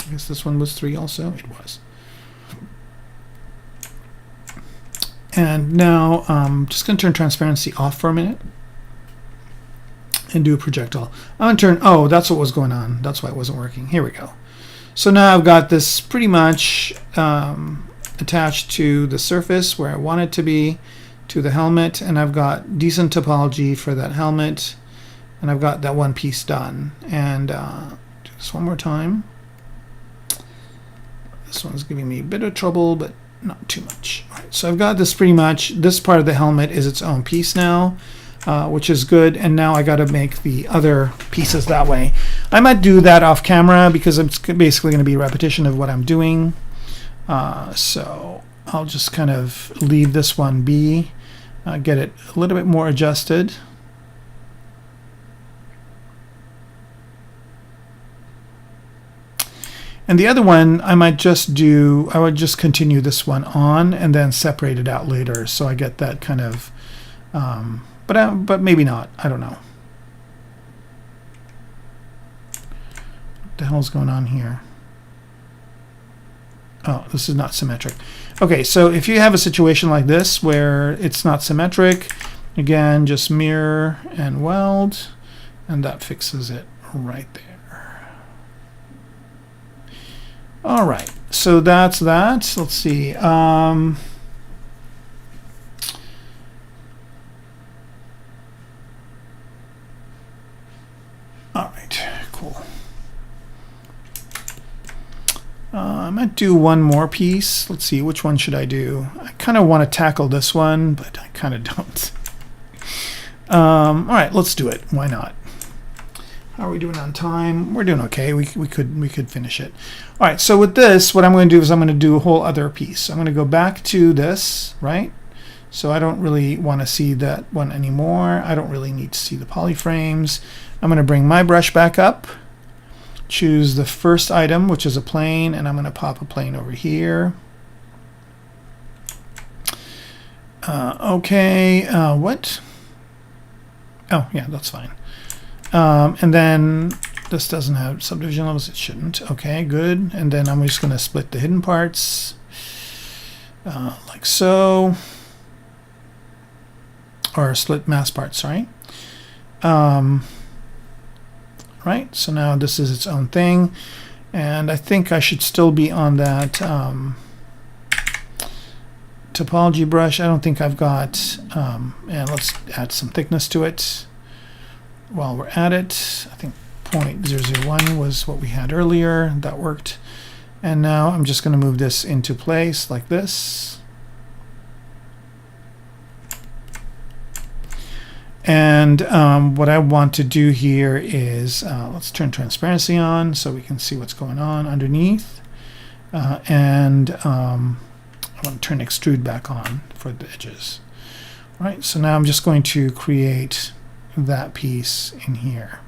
guess this one was 3 also, it was. And now I'm just going to turn transparency off for a minute and do a projectile. I'm going to turn, oh, that's what was going on. That's why it wasn't working. Here we go. So now I've got this pretty much attached to the surface where I want it to be, to the helmet, and I've got decent topology for that helmet, and I've got that one piece done. And do this one more time. This one's giving me a bit of trouble, but not too much. All right, so I've got this pretty much, this part of the helmet is its own piece now, which is good. And now I got to make the other pieces that way. I might do that off camera because it's basically going to be a repetition of what I'm doing. So I'll just kind of leave this one be, get it a little bit more adjusted. And the other one, I might just do, I would just continue this one on and then separate it out later. So I get that kind of, but maybe not. I don't know. What the hell's going on here? Oh, this is not symmetric. Okay, so if you have a situation like this where it's not symmetric, again, just mirror and weld, and that fixes it right there. All right, so that's that. Let's see. All right, cool. I might do one more piece. Let's see, which one should I do? I kind of want to tackle this one, but I kind of don't. All right, let's do it. Why not? How are we doing on time? We're doing okay. We could finish it. All right, so with this, what I'm going to do is I'm going to do a whole other piece. I'm going to go back to this, right? So I don't really want to see that one anymore. I don't really need to see the polyframes. I'm going to bring my brush back up, choose the first item, which is a plane, and I'm going to pop a plane over here. Okay, what? Oh, yeah, that's fine. And then this doesn't have subdivision levels, it shouldn't. Okay, good. And then I'm just going to split the hidden parts like so, or split mask parts, sorry. Right, so now this is its own thing, and I think I should still be on that topology brush. I don't think I've got, and let's add some thickness to it. While we're at it, I think 0.001 was what we had earlier. That worked. And now I'm just going to move this into place like this. And what I want to do here is, let's turn transparency on so we can see what's going on underneath. And I want to turn extrude back on for the edges. All right, so now I'm just going to create that piece in here.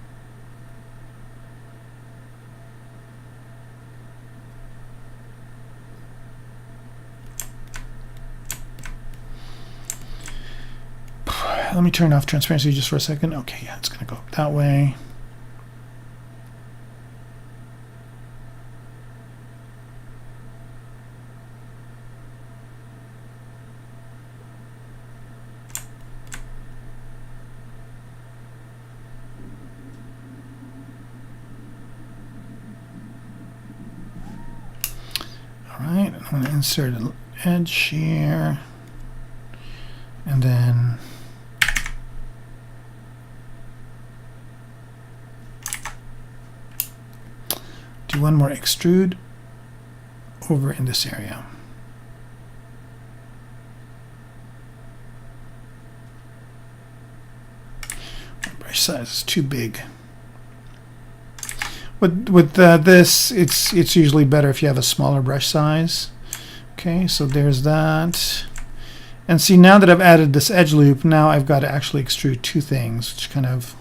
Let me turn off transparency just for a second. Okay, yeah, it's going to go that way. I'm going to insert an edge here, and then do one more extrude over in this area. My brush size is too big. With this, it's usually better if you have a smaller brush size. Okay, so there's that. And see, now that I've added this edge loop, now I've got to actually extrude two things, which kind of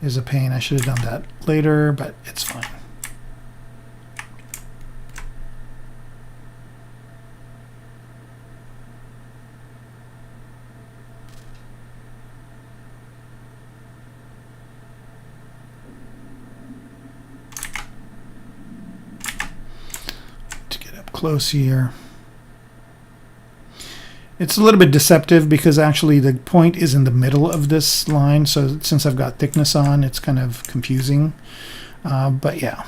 is a pain. I should have done that later, but it's fine. Close here. It's a little bit deceptive because actually the point is in the middle of this line, so since I've got thickness on, it's kind of confusing, but yeah.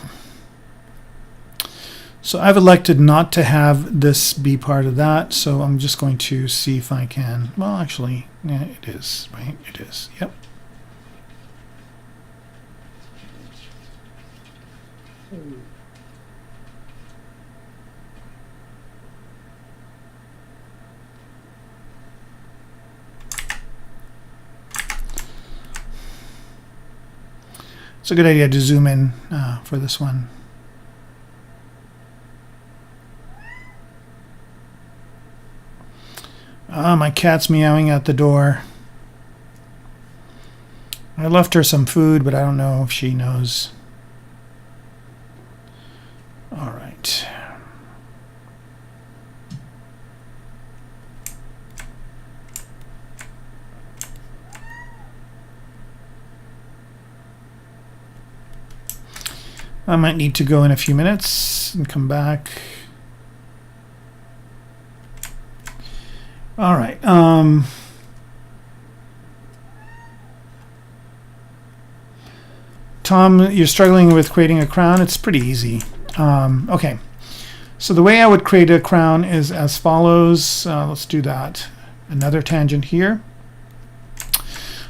So I've elected not to have this be part of that, so I'm just going to see if I can, well actually, yeah, it is, right? It is, yep. It's a good idea to zoom in for this one. My cat's meowing at the door. I left her some food, but I don't know if she knows. All right. I might need to go in a few minutes and come back. All right. Tom, you're struggling with creating a crown. It's pretty easy. Okay. So the way I would create a crown is as follows. Let's do that. Another tangent here.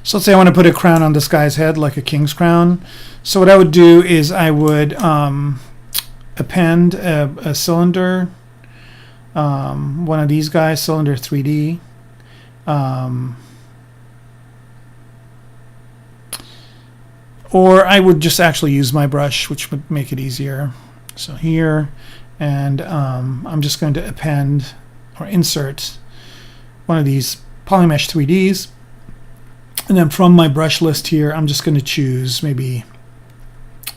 So let's say I want to put a crown on this guy's head, like a king's crown. So what I would do is I would append a cylinder, one of these guys, cylinder 3D. Or I would just actually use my brush, which would make it easier. So here, and I'm just going to append or insert one of these Polymesh 3Ds. And then from my brush list here, I'm just going to choose maybe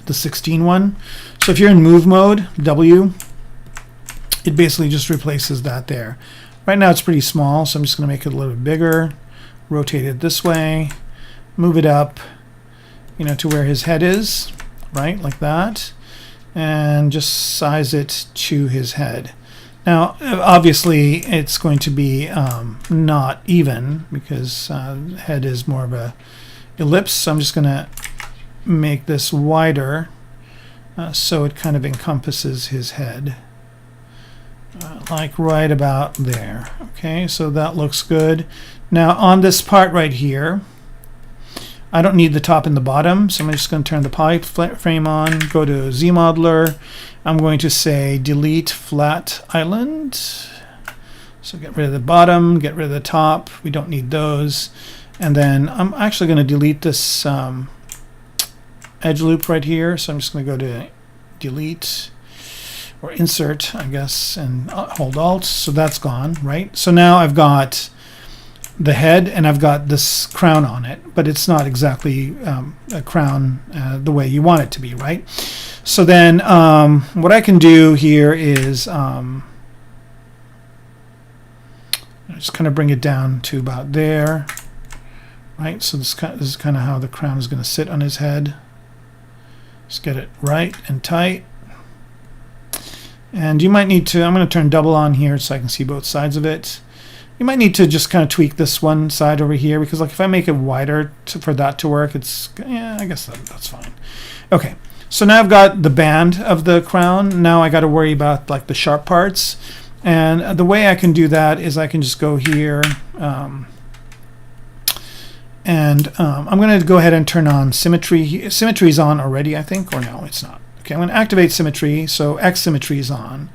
the 16 one. So if you're in move mode, W, it basically just replaces that there. Right now it's pretty small, so I'm just going to make it a little bit bigger, rotate it this way, move it up, you know, to where his head is, right, like that, and just size it to his head. Now, obviously, it's going to be not even because head is more of a ellipse. So I'm just going to make this wider so it kind of encompasses his head, like right about there. Okay, so that looks good. Now, on this part right here, I don't need the top and the bottom, so I'm just going to turn the poly frame on, go to Z Modeler. I'm going to say delete flat island. So get rid of the bottom, get rid of the top. We don't need those. And then I'm actually going to delete this edge loop right here. So I'm just going to go to delete or insert, I guess, and hold Alt. So that's gone, right? So now I've got the head and I've got this crown on it, but it's not exactly a crown the way you want it to be, right? So then what I can do here is just kind of bring it down to about there, right? So this is kind of how the crown is going to sit on his head. Just get it right and tight. And you might need to, I'm going to turn double on here so I can see both sides of it. You might need to just kind of tweak this one side over here because like if I make it wider for that to work, it's, yeah, I guess that's fine. Okay, So now I've got the band of the crown. Now I got to worry about like the sharp parts. And the way I can do that is I can just go here, I'm going to go ahead and turn on symmetry. Symmetry is on already, I think, or no, it's not. Okay, I'm going to activate symmetry, so X symmetry is on.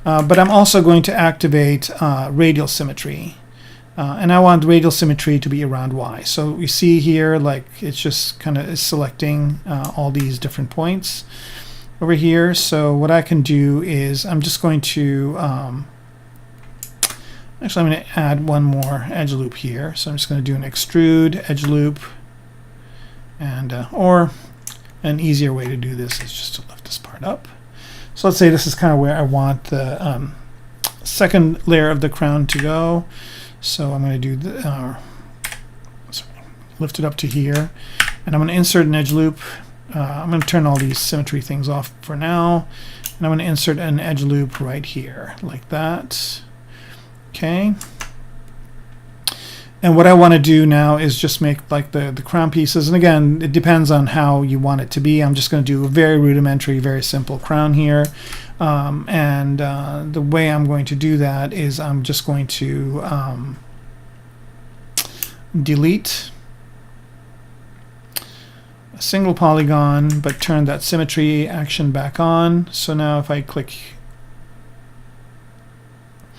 But I'm also going to activate radial symmetry. And I want radial symmetry to be around Y. So you see here, like it's just kind of selecting all these different points over here. So what I can do is I'm just going to, actually I'm going to add one more edge loop here. So I'm just going to do an extrude edge loop. And, or an easier way to do this is just to lift this part up. So let's say this is kind of where I want the second layer of the crown to go. So I'm going to do lift it up to here, and I'm going to insert an edge loop. I'm going to turn all these symmetry things off for now, and I'm going to insert an edge loop right here, like that. Okay. And what I want to do now is just make like the crown pieces, and again, it depends on how you want it to be. I'm just going to do a very rudimentary, very simple crown here. The way I'm going to do that is I'm just going to delete a single polygon, but turn that symmetry action back on. So now if I click,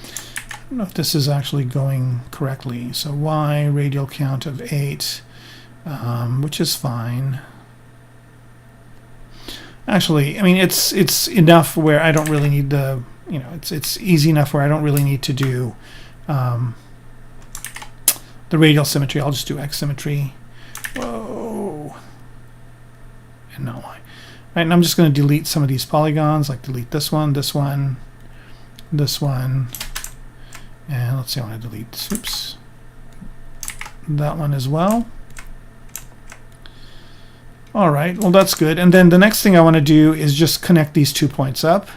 I don't know if this is actually going correctly. So Y, radial count of 8, which is fine. Actually, I mean, it's enough where I don't really need the, you know, it's easy enough where I don't really need to do the radial symmetry. I'll just do X symmetry. Whoa. And no Y. Right, and I'm just going to delete some of these polygons, like delete this one, this one, this one. And let's see, I want to delete, oops, that one as well. All right, well, that's good. And then the next thing I want to do is just connect these 2 points up.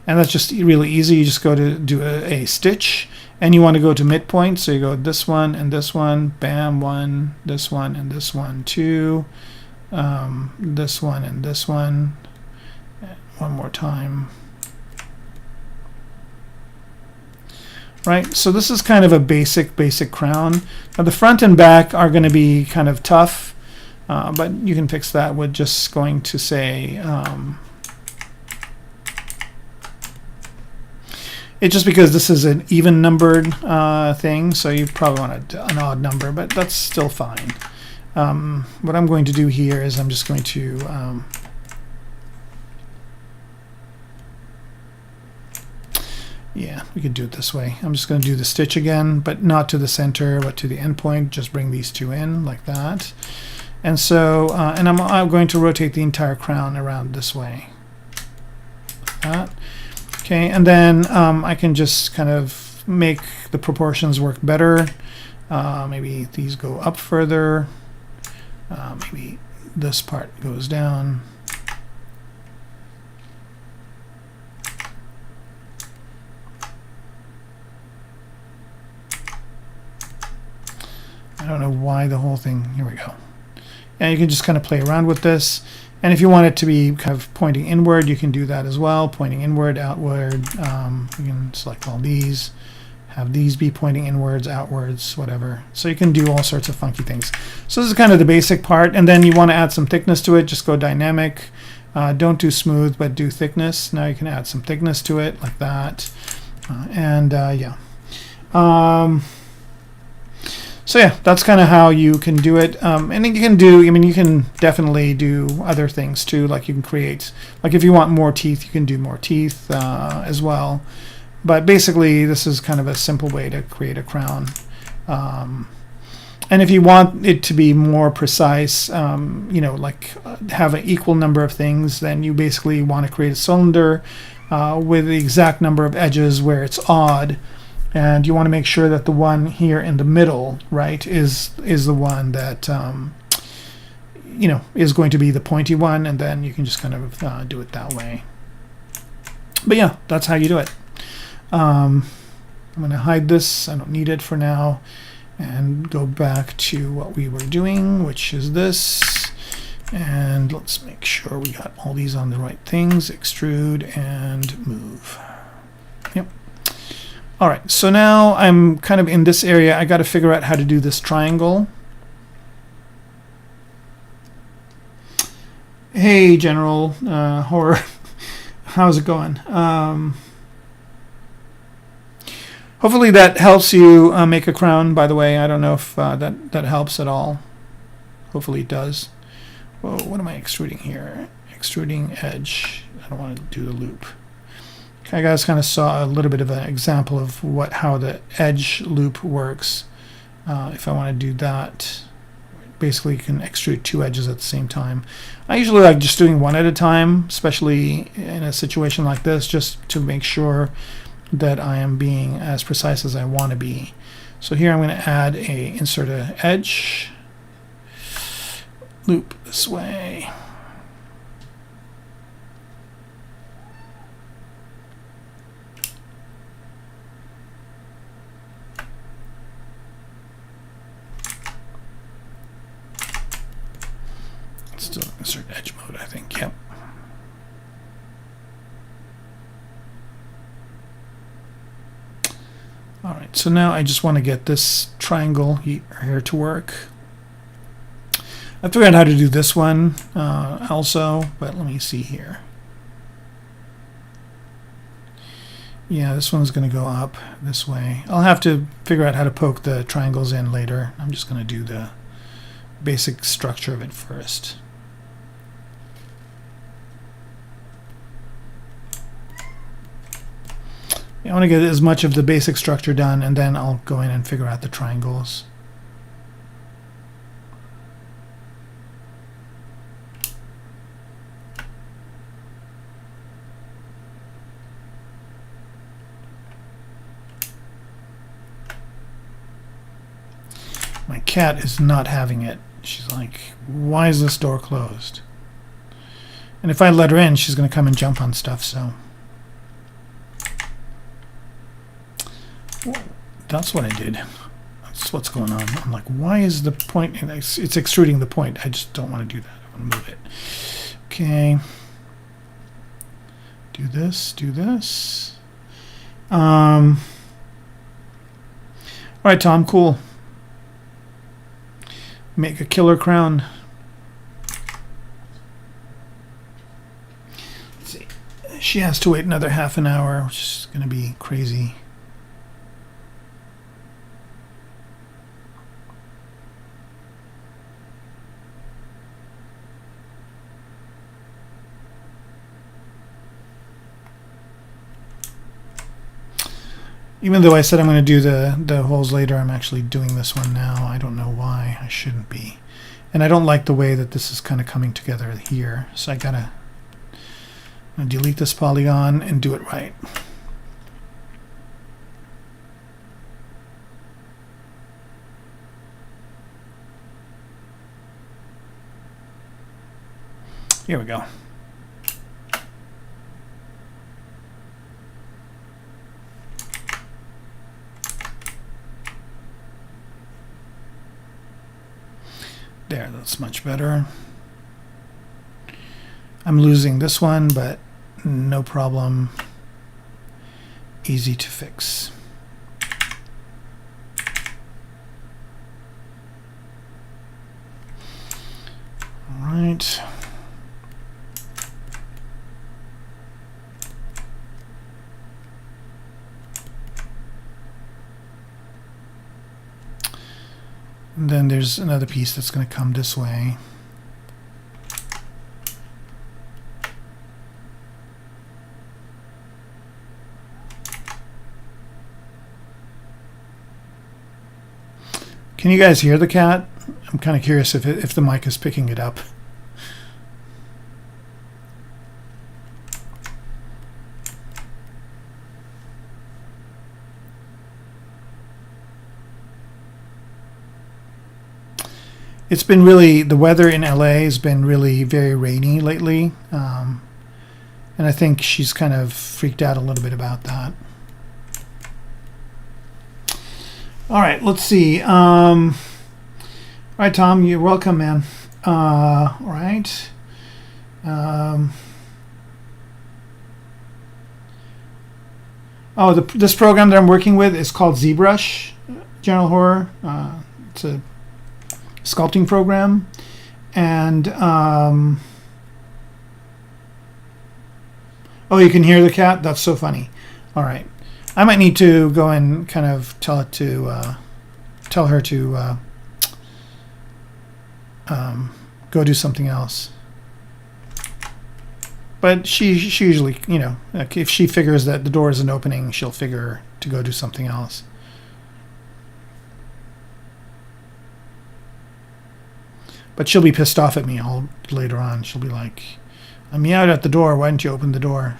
And that's just really easy. You just go to do a stitch, and you want to go to midpoint. So you go this one and this one, bam, one, this one and this one, two, this one and this one. One more time. Right, so this is kind of a basic crown. Now the front and back are going to be kind of tough. But you can fix that with just going to say, it's just because this is an even numbered thing, so you probably want an odd number, but that's still fine. What I'm going to do here is I'm just going to yeah, we could do it this way. I'm just going to do the stitch again, but not to the center, but to the end point. Just bring these two in like that. And so, and I'm going to rotate the entire crown around this way. Like that. Okay, and then I can just kind of make the proportions work better. Maybe these go up further. Maybe this part goes down. I don't know why the whole thing, here we go. And you can just kind of play around with this. And if you want it to be kind of pointing inward, you can do that as well. Pointing inward, outward. You can select all these. Have these be pointing inwards, outwards, whatever. So you can do all sorts of funky things. So this is kind of the basic part. And then you want to add some thickness to it. Just go dynamic. Don't do smooth, but do thickness. Now you can add some thickness to it like that. Yeah. So yeah, that's kind of how you can do it. And you can do, I mean, you can definitely do other things too. Like you can create, like if you want more teeth, you can do more teeth as well. But basically, this is kind of a simple way to create a crown. And if you want it to be more precise, you know, like have an equal number of things, then you basically want to create a cylinder with the exact number of edges where it's odd. And you want to make sure that the one here in the middle, right, is the one that you know, is going to be the pointy one, and then you can just kind of do it that way. But yeah, that's how you do it. I'm going to hide this. I don't need it for now, and go back to what we were doing, which is this. And let's make sure we got all these on the right things. Extrude and move. Yep. All right, so now I'm kind of in this area. I got to figure out how to do this triangle. Hey, General Horror. How's it going? Hopefully that helps you make a crown, by the way. I don't know if that helps at all. Hopefully it does. Whoa, what am I extruding here? Extruding edge. I don't want to do the loop. Okay, I guys kind of saw a little bit of an example of how the edge loop works. If I want to do that, basically you can extrude two edges at the same time. I usually like just doing one at a time, especially in a situation like this, just to make sure that I am being as precise as I want to be. So here I'm going to insert an edge loop this way. Still insert edge mode, I think. Yep. All right, so now I just want to get this triangle here to work. I figured out how to do this one also, but let me see here. Yeah, this one's going to go up this way. I'll have to figure out how to poke the triangles in later. I'm just going to do the basic structure of it first. I want to get as much of the basic structure done, and then I'll go in and figure out the triangles. My cat is not having it. She's like, why is this door closed? And if I let her in, she's going to come and jump on stuff, so... That's what I did. That's what's going on. I'm like, why is the point? It's extruding the point. I just don't want to do that. I want to move it. Okay. Do this. Do this. All right, Tom. Cool. Make a killer crown. Let's see. She has to wait another half an hour, which is going to be crazy. Even though I said I'm going to do the holes later, I'm actually doing this one now. I don't know why. I shouldn't be. And I don't like the way that this is kind of coming together here. So I'm going to delete this polygon and do it right. Here we go. There, that's much better. I'm losing this one, but no problem. Easy to fix. All right. And then there's another piece that's going to come this way. Can you guys hear the cat? I'm kind of curious if the mic is picking it up. It's been really, the weather in LA has been really very rainy lately, and I think she's kind of freaked out a little bit about that. All right, let's see. All right, Tom, you're welcome, man. Right. This program that I'm working with is called ZBrush, General Horror. It's a sculpting program. And, oh, you can hear the cat? That's so funny. All right. I might need to go and kind of tell her to go do something else. But she usually, you know, like if she figures that the door isn't opening, she'll figure to go do something else. But she'll be pissed off at me all later on. She'll be like, "I'm meowed at the door. Why didn't you open the door?"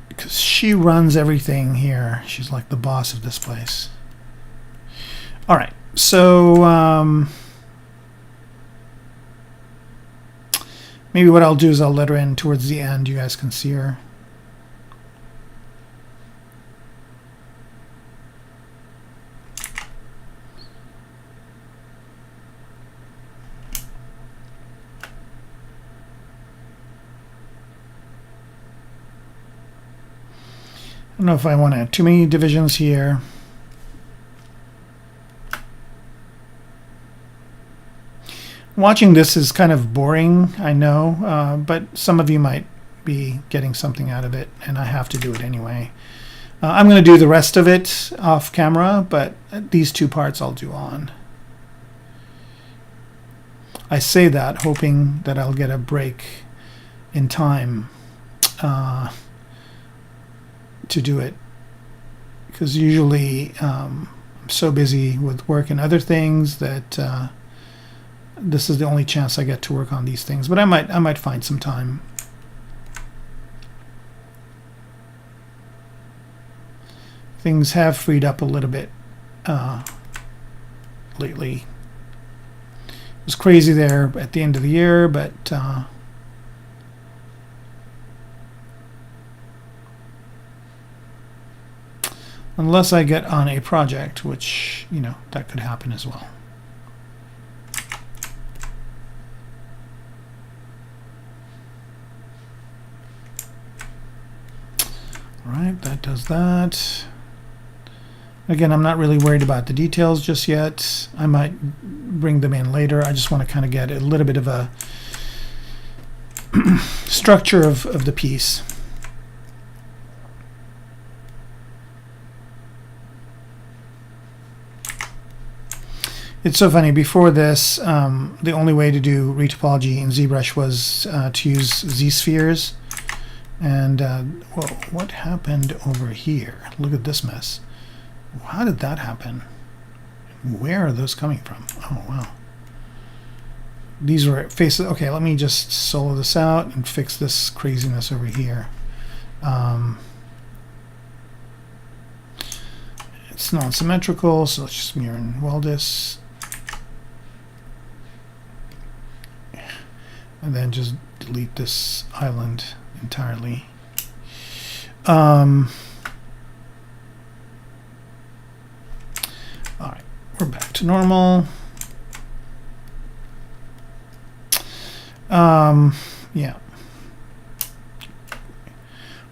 Because she runs everything here. She's like the boss of this place. All right. So maybe what I'll do is I'll let her in towards the end. You guys can see her. I don't know if I want to have too many divisions here. Watching this is kind of boring, I know, but some of you might be getting something out of it, and I have to do it anyway. I'm going to do the rest of it off camera, but these two parts I'll do on. I say that hoping that I'll get a break in time to do it, because usually I'm so busy with work and other things that this is the only chance I get to work on these things. But I might find some time. Things have freed up a little bit lately. It was crazy there at the end of the year, but unless I get on a project, which, you know, that could happen as well. All right, that does that. Again, I'm not really worried about the details just yet. I might bring them in later. I just want to kind of get a little bit of a structure of the piece. It's so funny. Before this, the only way to do retopology in ZBrush was to use Z-spheres. And whoa, what happened over here? Look at this mess. How did that happen? Where are those coming from? Oh, wow. These were faces. Okay, let me just solo this out and fix this craziness over here. It's non-symmetrical, so let's just mirror and weld this. And then just delete this island entirely. All right, we're back to normal. Yeah.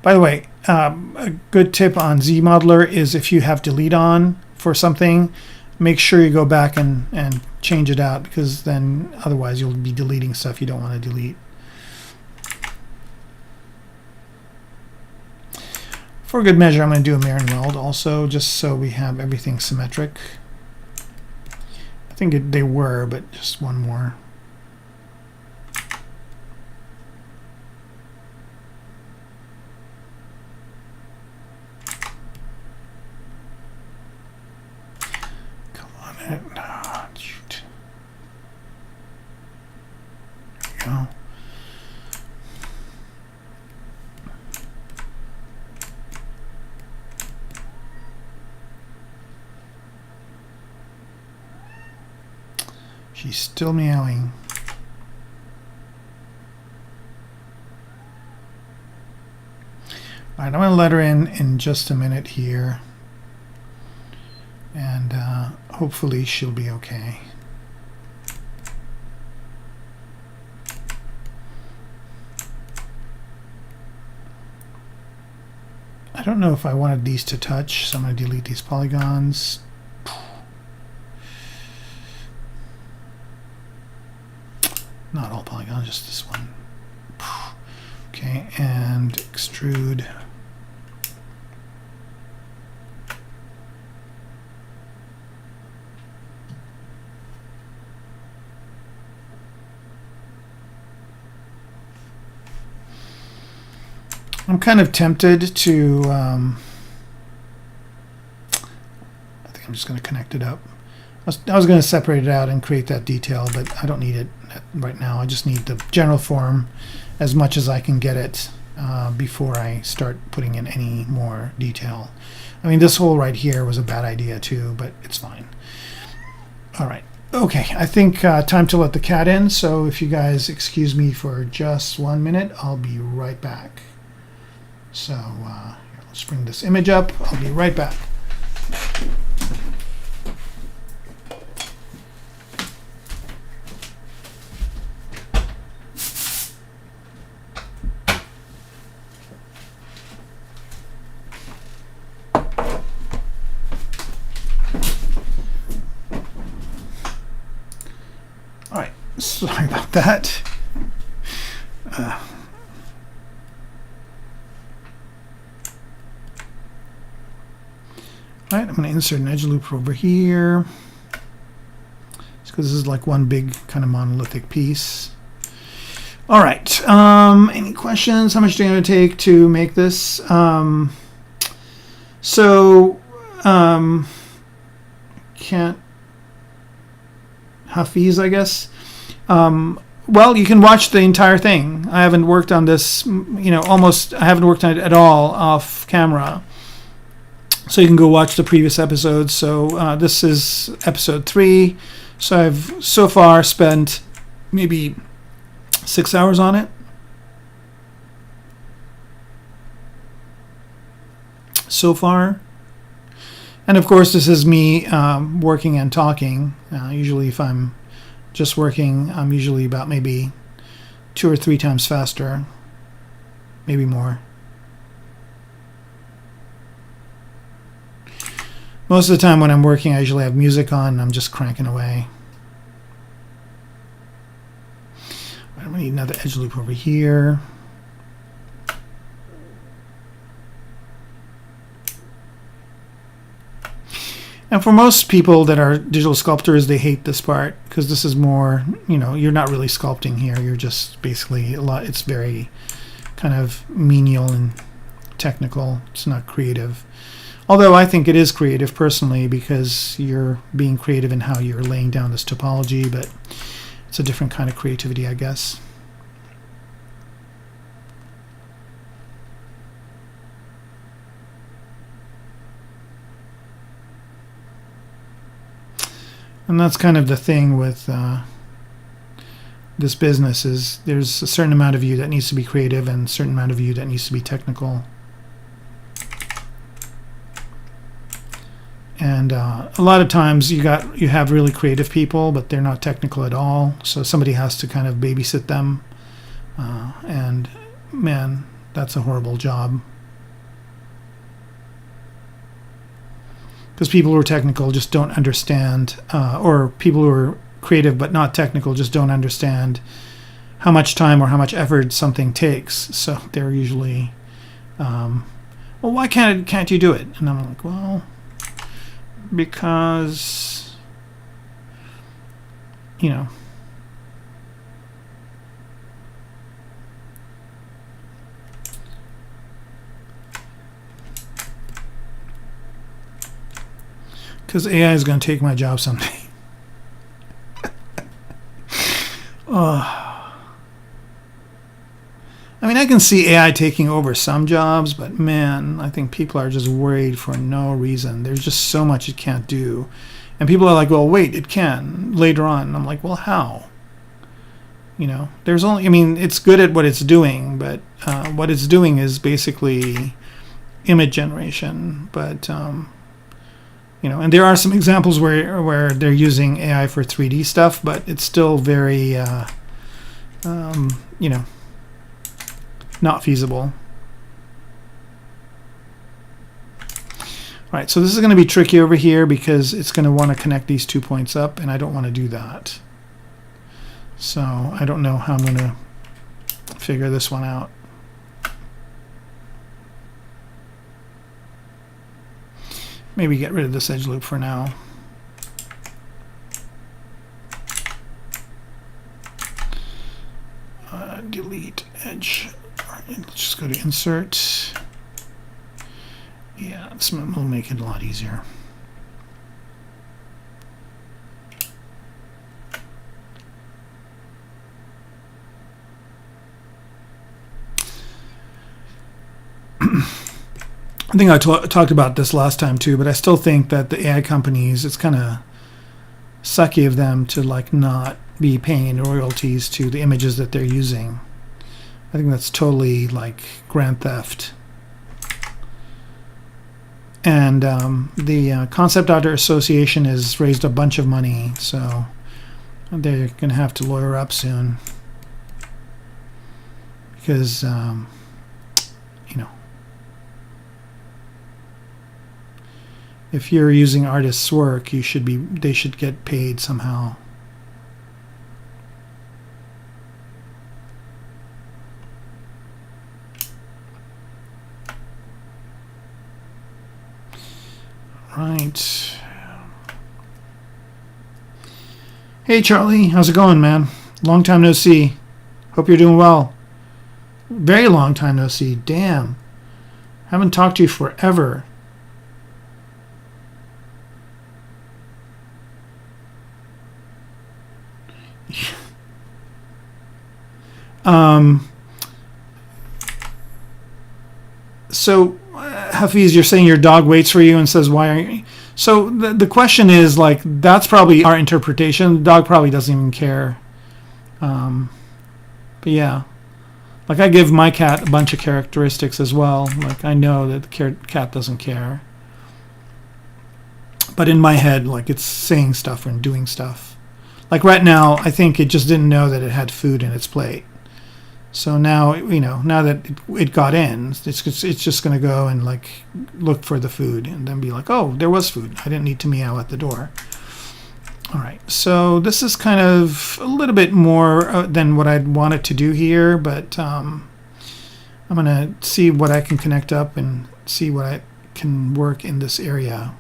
By the way, a good tip on ZModeler is if you have delete on for something, make sure you go back and change it out, because then otherwise you'll be deleting stuff you don't want to delete. For good measure, I'm going to do a mirror and weld also, just so we have everything symmetric. I think they were, but just one more. Come on, oh, shoot. There we go. She's still meowing. All right, I'm going to let her in just a minute here. And hopefully she'll be okay. I don't know if I wanted these to touch, so I'm going to delete these polygons. Not all polygons, just this one. Okay, and extrude. I'm kind of tempted to, I think I'm just going to connect it up. I was going to separate it out and create that detail, but I don't need it right now. I just need the general form as much as I can get it before I start putting in any more detail. I mean, this hole right here was a bad idea too, but it's fine. All right. Okay, I think time to let the cat in. So if you guys excuse me for just 1 minute, I'll be right back. So here, let's bring this image up. I'll be right back. All right, sorry about that. All right, I'm going to insert an edge loop over here. Just because this is like one big kind of monolithic piece. All right, any questions? How much do you going to take to make this? Can't Hafiz, I guess. Well, you can watch the entire thing. I haven't worked on this, I haven't worked on it at all off camera. So you can go watch the previous episodes. So this is episode 3. So I've so far spent maybe 6 hours on it. So far. And of course, this is me working and talking. Usually if I'm just working, I'm usually about maybe 2 or 3 times faster. Maybe more. Most of the time when I'm working, I usually have music on and I'm just cranking away. I'm going to need another edge loop over here. And for most people that are digital sculptors, they hate this part because this is more, you're not really sculpting here. You're just basically it's very kind of menial and technical. It's not creative. Although I think it is creative personally because you're being creative in how you're laying down this topology, but it's a different kind of creativity, I guess. And that's kind of the thing with this business is there's a certain amount of you that needs to be creative and a certain amount of you that needs to be technical. And a lot of times you have really creative people, but they're not technical at all. So somebody has to kind of babysit them. And man, that's a horrible job. Because people who are technical just don't understand, or people who are creative but not technical just don't understand how much time or how much effort something takes. So they're usually, well, why can't you do it? And I'm like, well, because, because AI is going to take my job someday. I mean, I can see AI taking over some jobs, but man, I think people are just worried for no reason. There's just so much it can't do. And people are like, well, wait, it can later on. And I'm like, well, how? There's only, it's good at what it's doing, but what it's doing is basically image generation. But You know, and there are some examples where they're using AI for 3D stuff, but it's still very, you know, not feasible. All right, so this is going to be tricky over here because it's going to want to connect these 2 points up, and I don't want to do that. So I don't know how I'm going to figure this one out. Maybe get rid of this edge loop for now. Delete edge. All right, let's just go to insert. Yeah, this will make it a lot easier. I think I talked about this last time too, but I still think that the AI companies, it's kind of sucky of them to like not be paying any royalties to the images that they're using. I think that's totally like grand theft. And the Concept Author Association has raised a bunch of money, so they're going to have to lawyer up soon because you know, if you're using artists' work, they should get paid somehow. Right. Hey Charlie, how's it going, man? Long time no see. Hope you're doing well. Very long time no see. Damn. Haven't talked to you forever. So Hafiz, you're saying your dog waits for you and says, why aren't you? So the question is, like, that's probably our interpretation. The dog probably doesn't even care. But yeah, like I give my cat a bunch of characteristics as well. Like I know that the cat doesn't care. But in my head, like it's saying stuff and doing stuff. Like right now, I think it just didn't know that it had food in its plate. So now, you know, now that it got in, it's just going to go and like look for the food and then be like, oh, there was food. I didn't need to meow at the door. All right, so this is kind of a little bit more than what I'd wanted to do here, but I'm going to see what I can connect up and see what I can work in this area.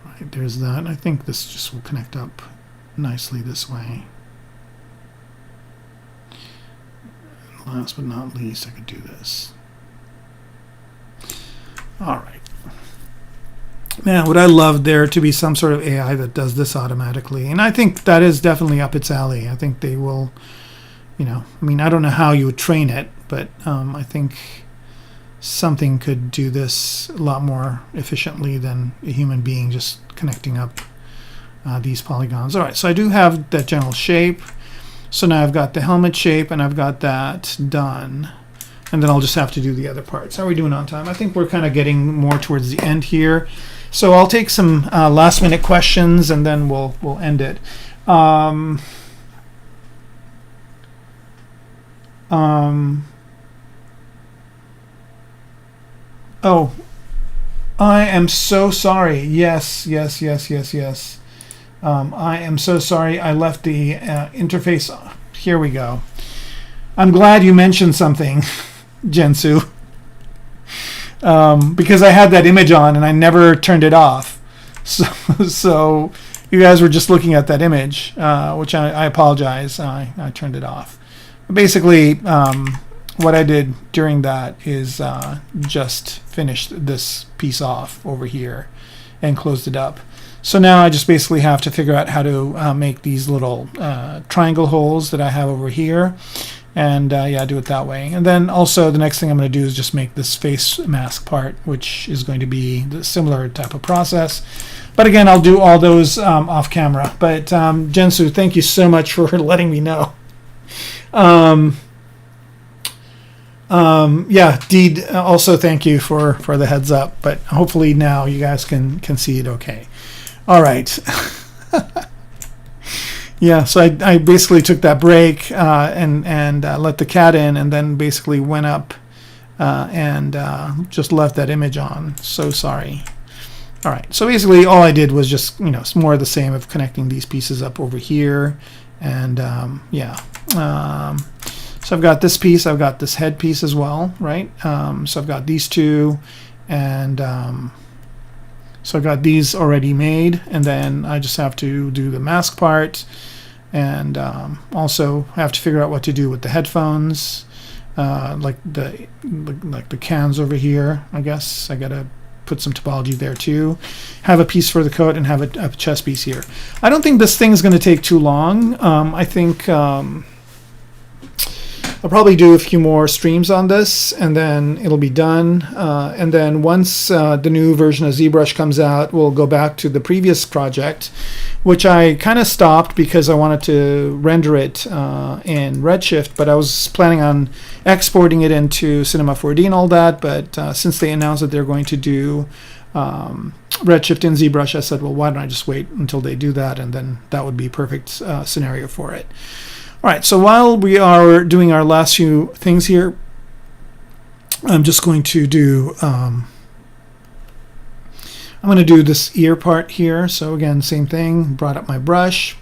All right, there's that. I think this just will connect up nicely this way. Last but not least, I could do this. All right. Man, would I love there to be some sort of AI that does this automatically? And I think that is definitely up its alley. I think they will, you know, I mean, I don't know how you would train it, but I think something could do this a lot more efficiently than a human being just connecting up these polygons. All right, so I do have that general shape. So now I've got the helmet shape and I've got that done. And then I'll just have to do the other parts. How are we doing on time? I think we're kind of getting more towards the end here. So I'll take some last minute questions and then we'll end it. Oh, I am so sorry. Yes. I am so sorry I left the interface. Here we go. I'm glad you mentioned something, Jensu, because I had that image on and I never turned it off. So you guys were just looking at that image, which I apologize. I turned it off. Basically, what I did during that is just finished this piece off over here and closed it up. So now I just basically have to figure out how to make these little triangle holes that I have over here, and yeah, do it that way. And then also the next thing I'm going to do is just make this face mask part, which is going to be the similar type of process. But again, I'll do all those off camera. But Jensu, thank you so much for letting me know. Yeah, Deed, also thank you for the heads up, but hopefully now you guys can see it okay. All right. Yeah, so I basically took that break and let the cat in, and then basically went up and just left that image on. So sorry. All right, so basically all I did was just, it's more of the same of connecting these pieces up over here. And yeah. So I've got this piece, I've got this head piece as well, right? So I've got these two, and so I've got these already made, and then I just have to do the mask part, and also have to figure out what to do with the headphones, like the cans over here. I guess I gotta put some topology there too. Have a piece for the coat and have a chest piece here. I don't think this thing is going to take too long. I think I'll probably do a few more streams on this, and then it'll be done. And then once the new version of ZBrush comes out, we'll go back to the previous project, which I kind of stopped because I wanted to render it in Redshift, but I was planning on exporting it into Cinema 4D and all that. But since they announced that they're going to do Redshift in ZBrush, I said, well, why don't I just wait until they do that, and then that would be a perfect scenario for it. All right, so while we are doing our last few things here, I'm just going to do, I'm going to do this ear part here. So again, same thing, brought up my brush,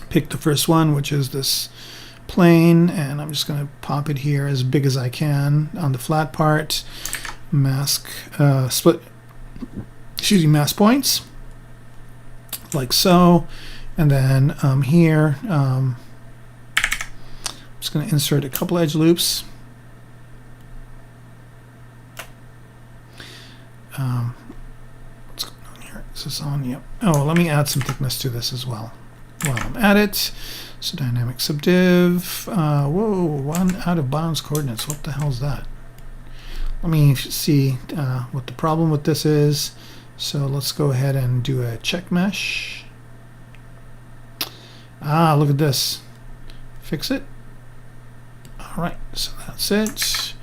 picked the first one, which is this plane, and I'm just going to pop it here as big as I can on the flat part, mask, split, mask points, like so, and then here, just going to insert a couple edge loops. What's going on here? Is this on? Yep. Oh, let me add some thickness to this as well while I'm at it. So dynamic subdiv. Whoa, one out of bounds coordinates. What the hell is that? Let me see what the problem with this is. So let's go ahead and do a check mesh. Ah, look at this. Fix it. All right, so that's it.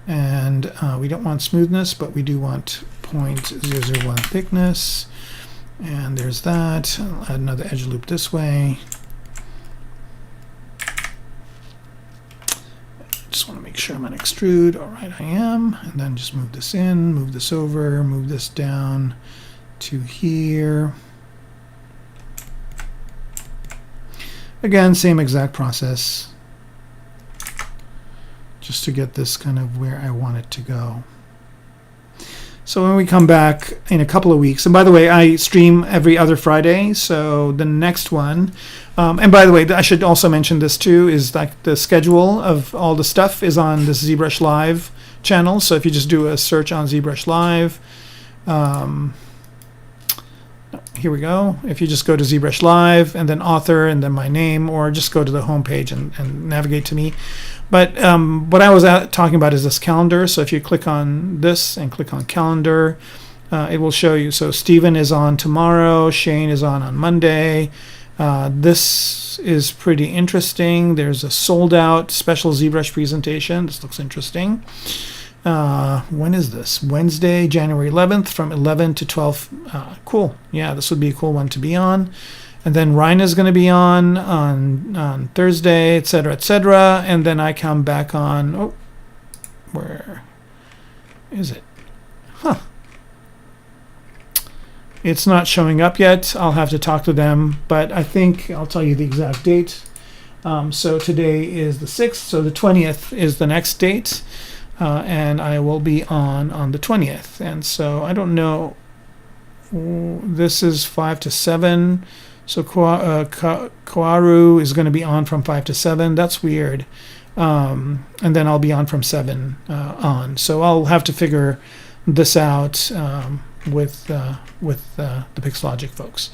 And we don't want smoothness, but we do want 0.001 thickness. And there's that. I'll add another edge loop this way. Just want to make sure I'm on extrude. All right, I am. And then just move this in, move this over, move this down to here. Again, same exact process, just to get this kind of where I want it to go. So when we come back in a couple of weeks, and by the way, I stream every other Friday, so the next one, and by the way, I should also mention this too, is like the schedule of all the stuff is on this ZBrush Live channel. So if you just do a search on ZBrush Live, here we go. If you just go to ZBrush Live and then author and then my name, or just go to the home page and navigate to me. But what I was talking about is this calendar. So if you click on this and click on calendar, it will show you. So Stephen is on tomorrow. Shane is on Monday. This is pretty interesting. There's a sold out special ZBrush presentation. This looks interesting. When is this? Wednesday, January 11th from 11 to 12. Cool. Yeah, this would be a cool one to be on. And then Ryan is going to be on Thursday, etc., etc. And then I come back on. Oh, where is it? Huh. It's not showing up yet. I'll have to talk to them, but I think I'll tell you the exact date. So today is the 6th, so the 20th is the next date. And I will be on the 20th. And so I don't know. This is 5 to 7. So Koaru is going to be on from 5 to 7. That's weird. And then I'll be on from 7 on. So I'll have to figure this out with the Pixologic folks.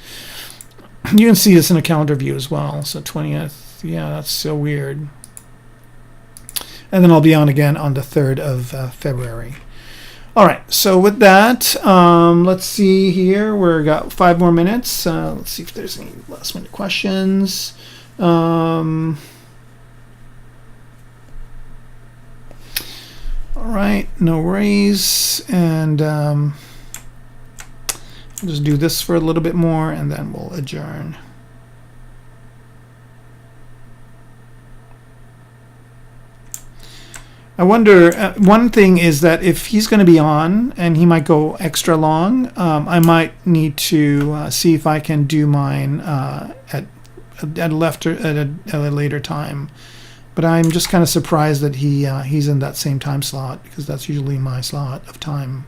You can see this in a calendar view as well. So 20th. Yeah, that's so weird. And then I'll be on again on the 3rd of February. All right, so with that, let's see here. We've got 5 more minutes. Let's see if there's any last minute questions. right, no worries. And we'll just do this for a little bit more, and then we'll adjourn. I wonder, one thing is that if he's going to be on and he might go extra long, I might need to see if I can do mine at a later time. But I'm just kind of surprised that he's in that same time slot, because that's usually my slot of time.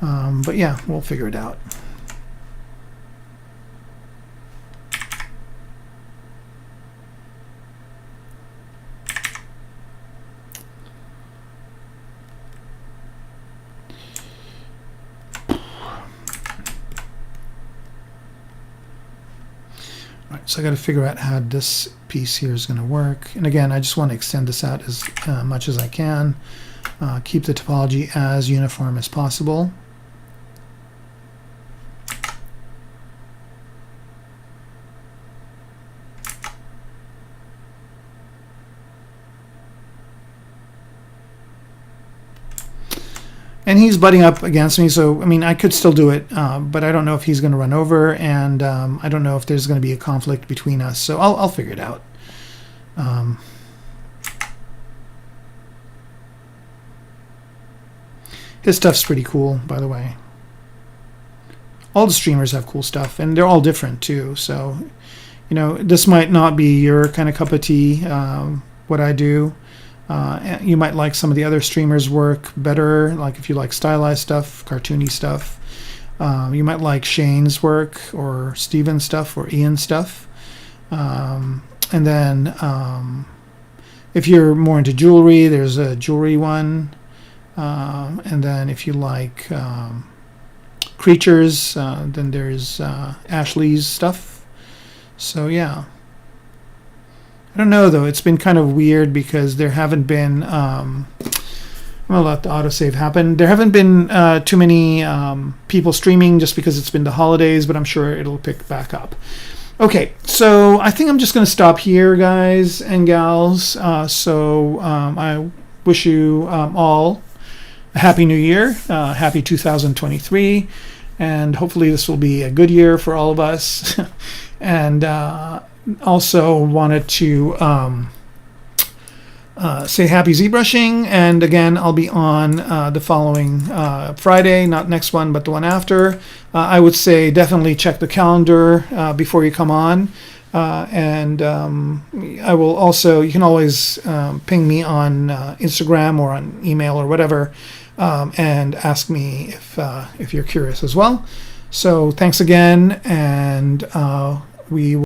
But yeah, we'll figure it out. Right, so I got to figure out how this piece here is going to work. And again, I just want to extend this out as much as I can. Keep the topology as uniform as possible. And he's butting up against me, so I mean, I could still do it, but I don't know if he's going to run over, and I don't know if there's going to be a conflict between us. So I'll figure it out. His stuff's pretty cool, by the way. All the streamers have cool stuff, and they're all different too. So, you know, this might not be your kind of cup of tea, what I do. You might like some of the other streamers' work better, like if you like stylized stuff, cartoony stuff. You might like Shane's work, or Steven's stuff, or Ian's stuff. And then if you're more into jewelry, there's a jewelry one. And then if you like creatures, then there's Ashley's stuff. So yeah. I don't know though, it's been kind of weird because there haven't been I'm gonna let the autosave happen. There haven't been too many people streaming just because it's been the holidays, but I'm sure it'll pick back up. Okay, so I think I'm just gonna stop here, guys and gals. I wish you all a happy new year, happy 2023, and hopefully this will be a good year for all of us. And also wanted to say happy ZBrushing, and again I'll be on the following Friday, not next one but the one after. I would say definitely check the calendar before you come on, and I will also, you can always ping me on Instagram or on email or whatever, and ask me if you're curious as well. So thanks again, and we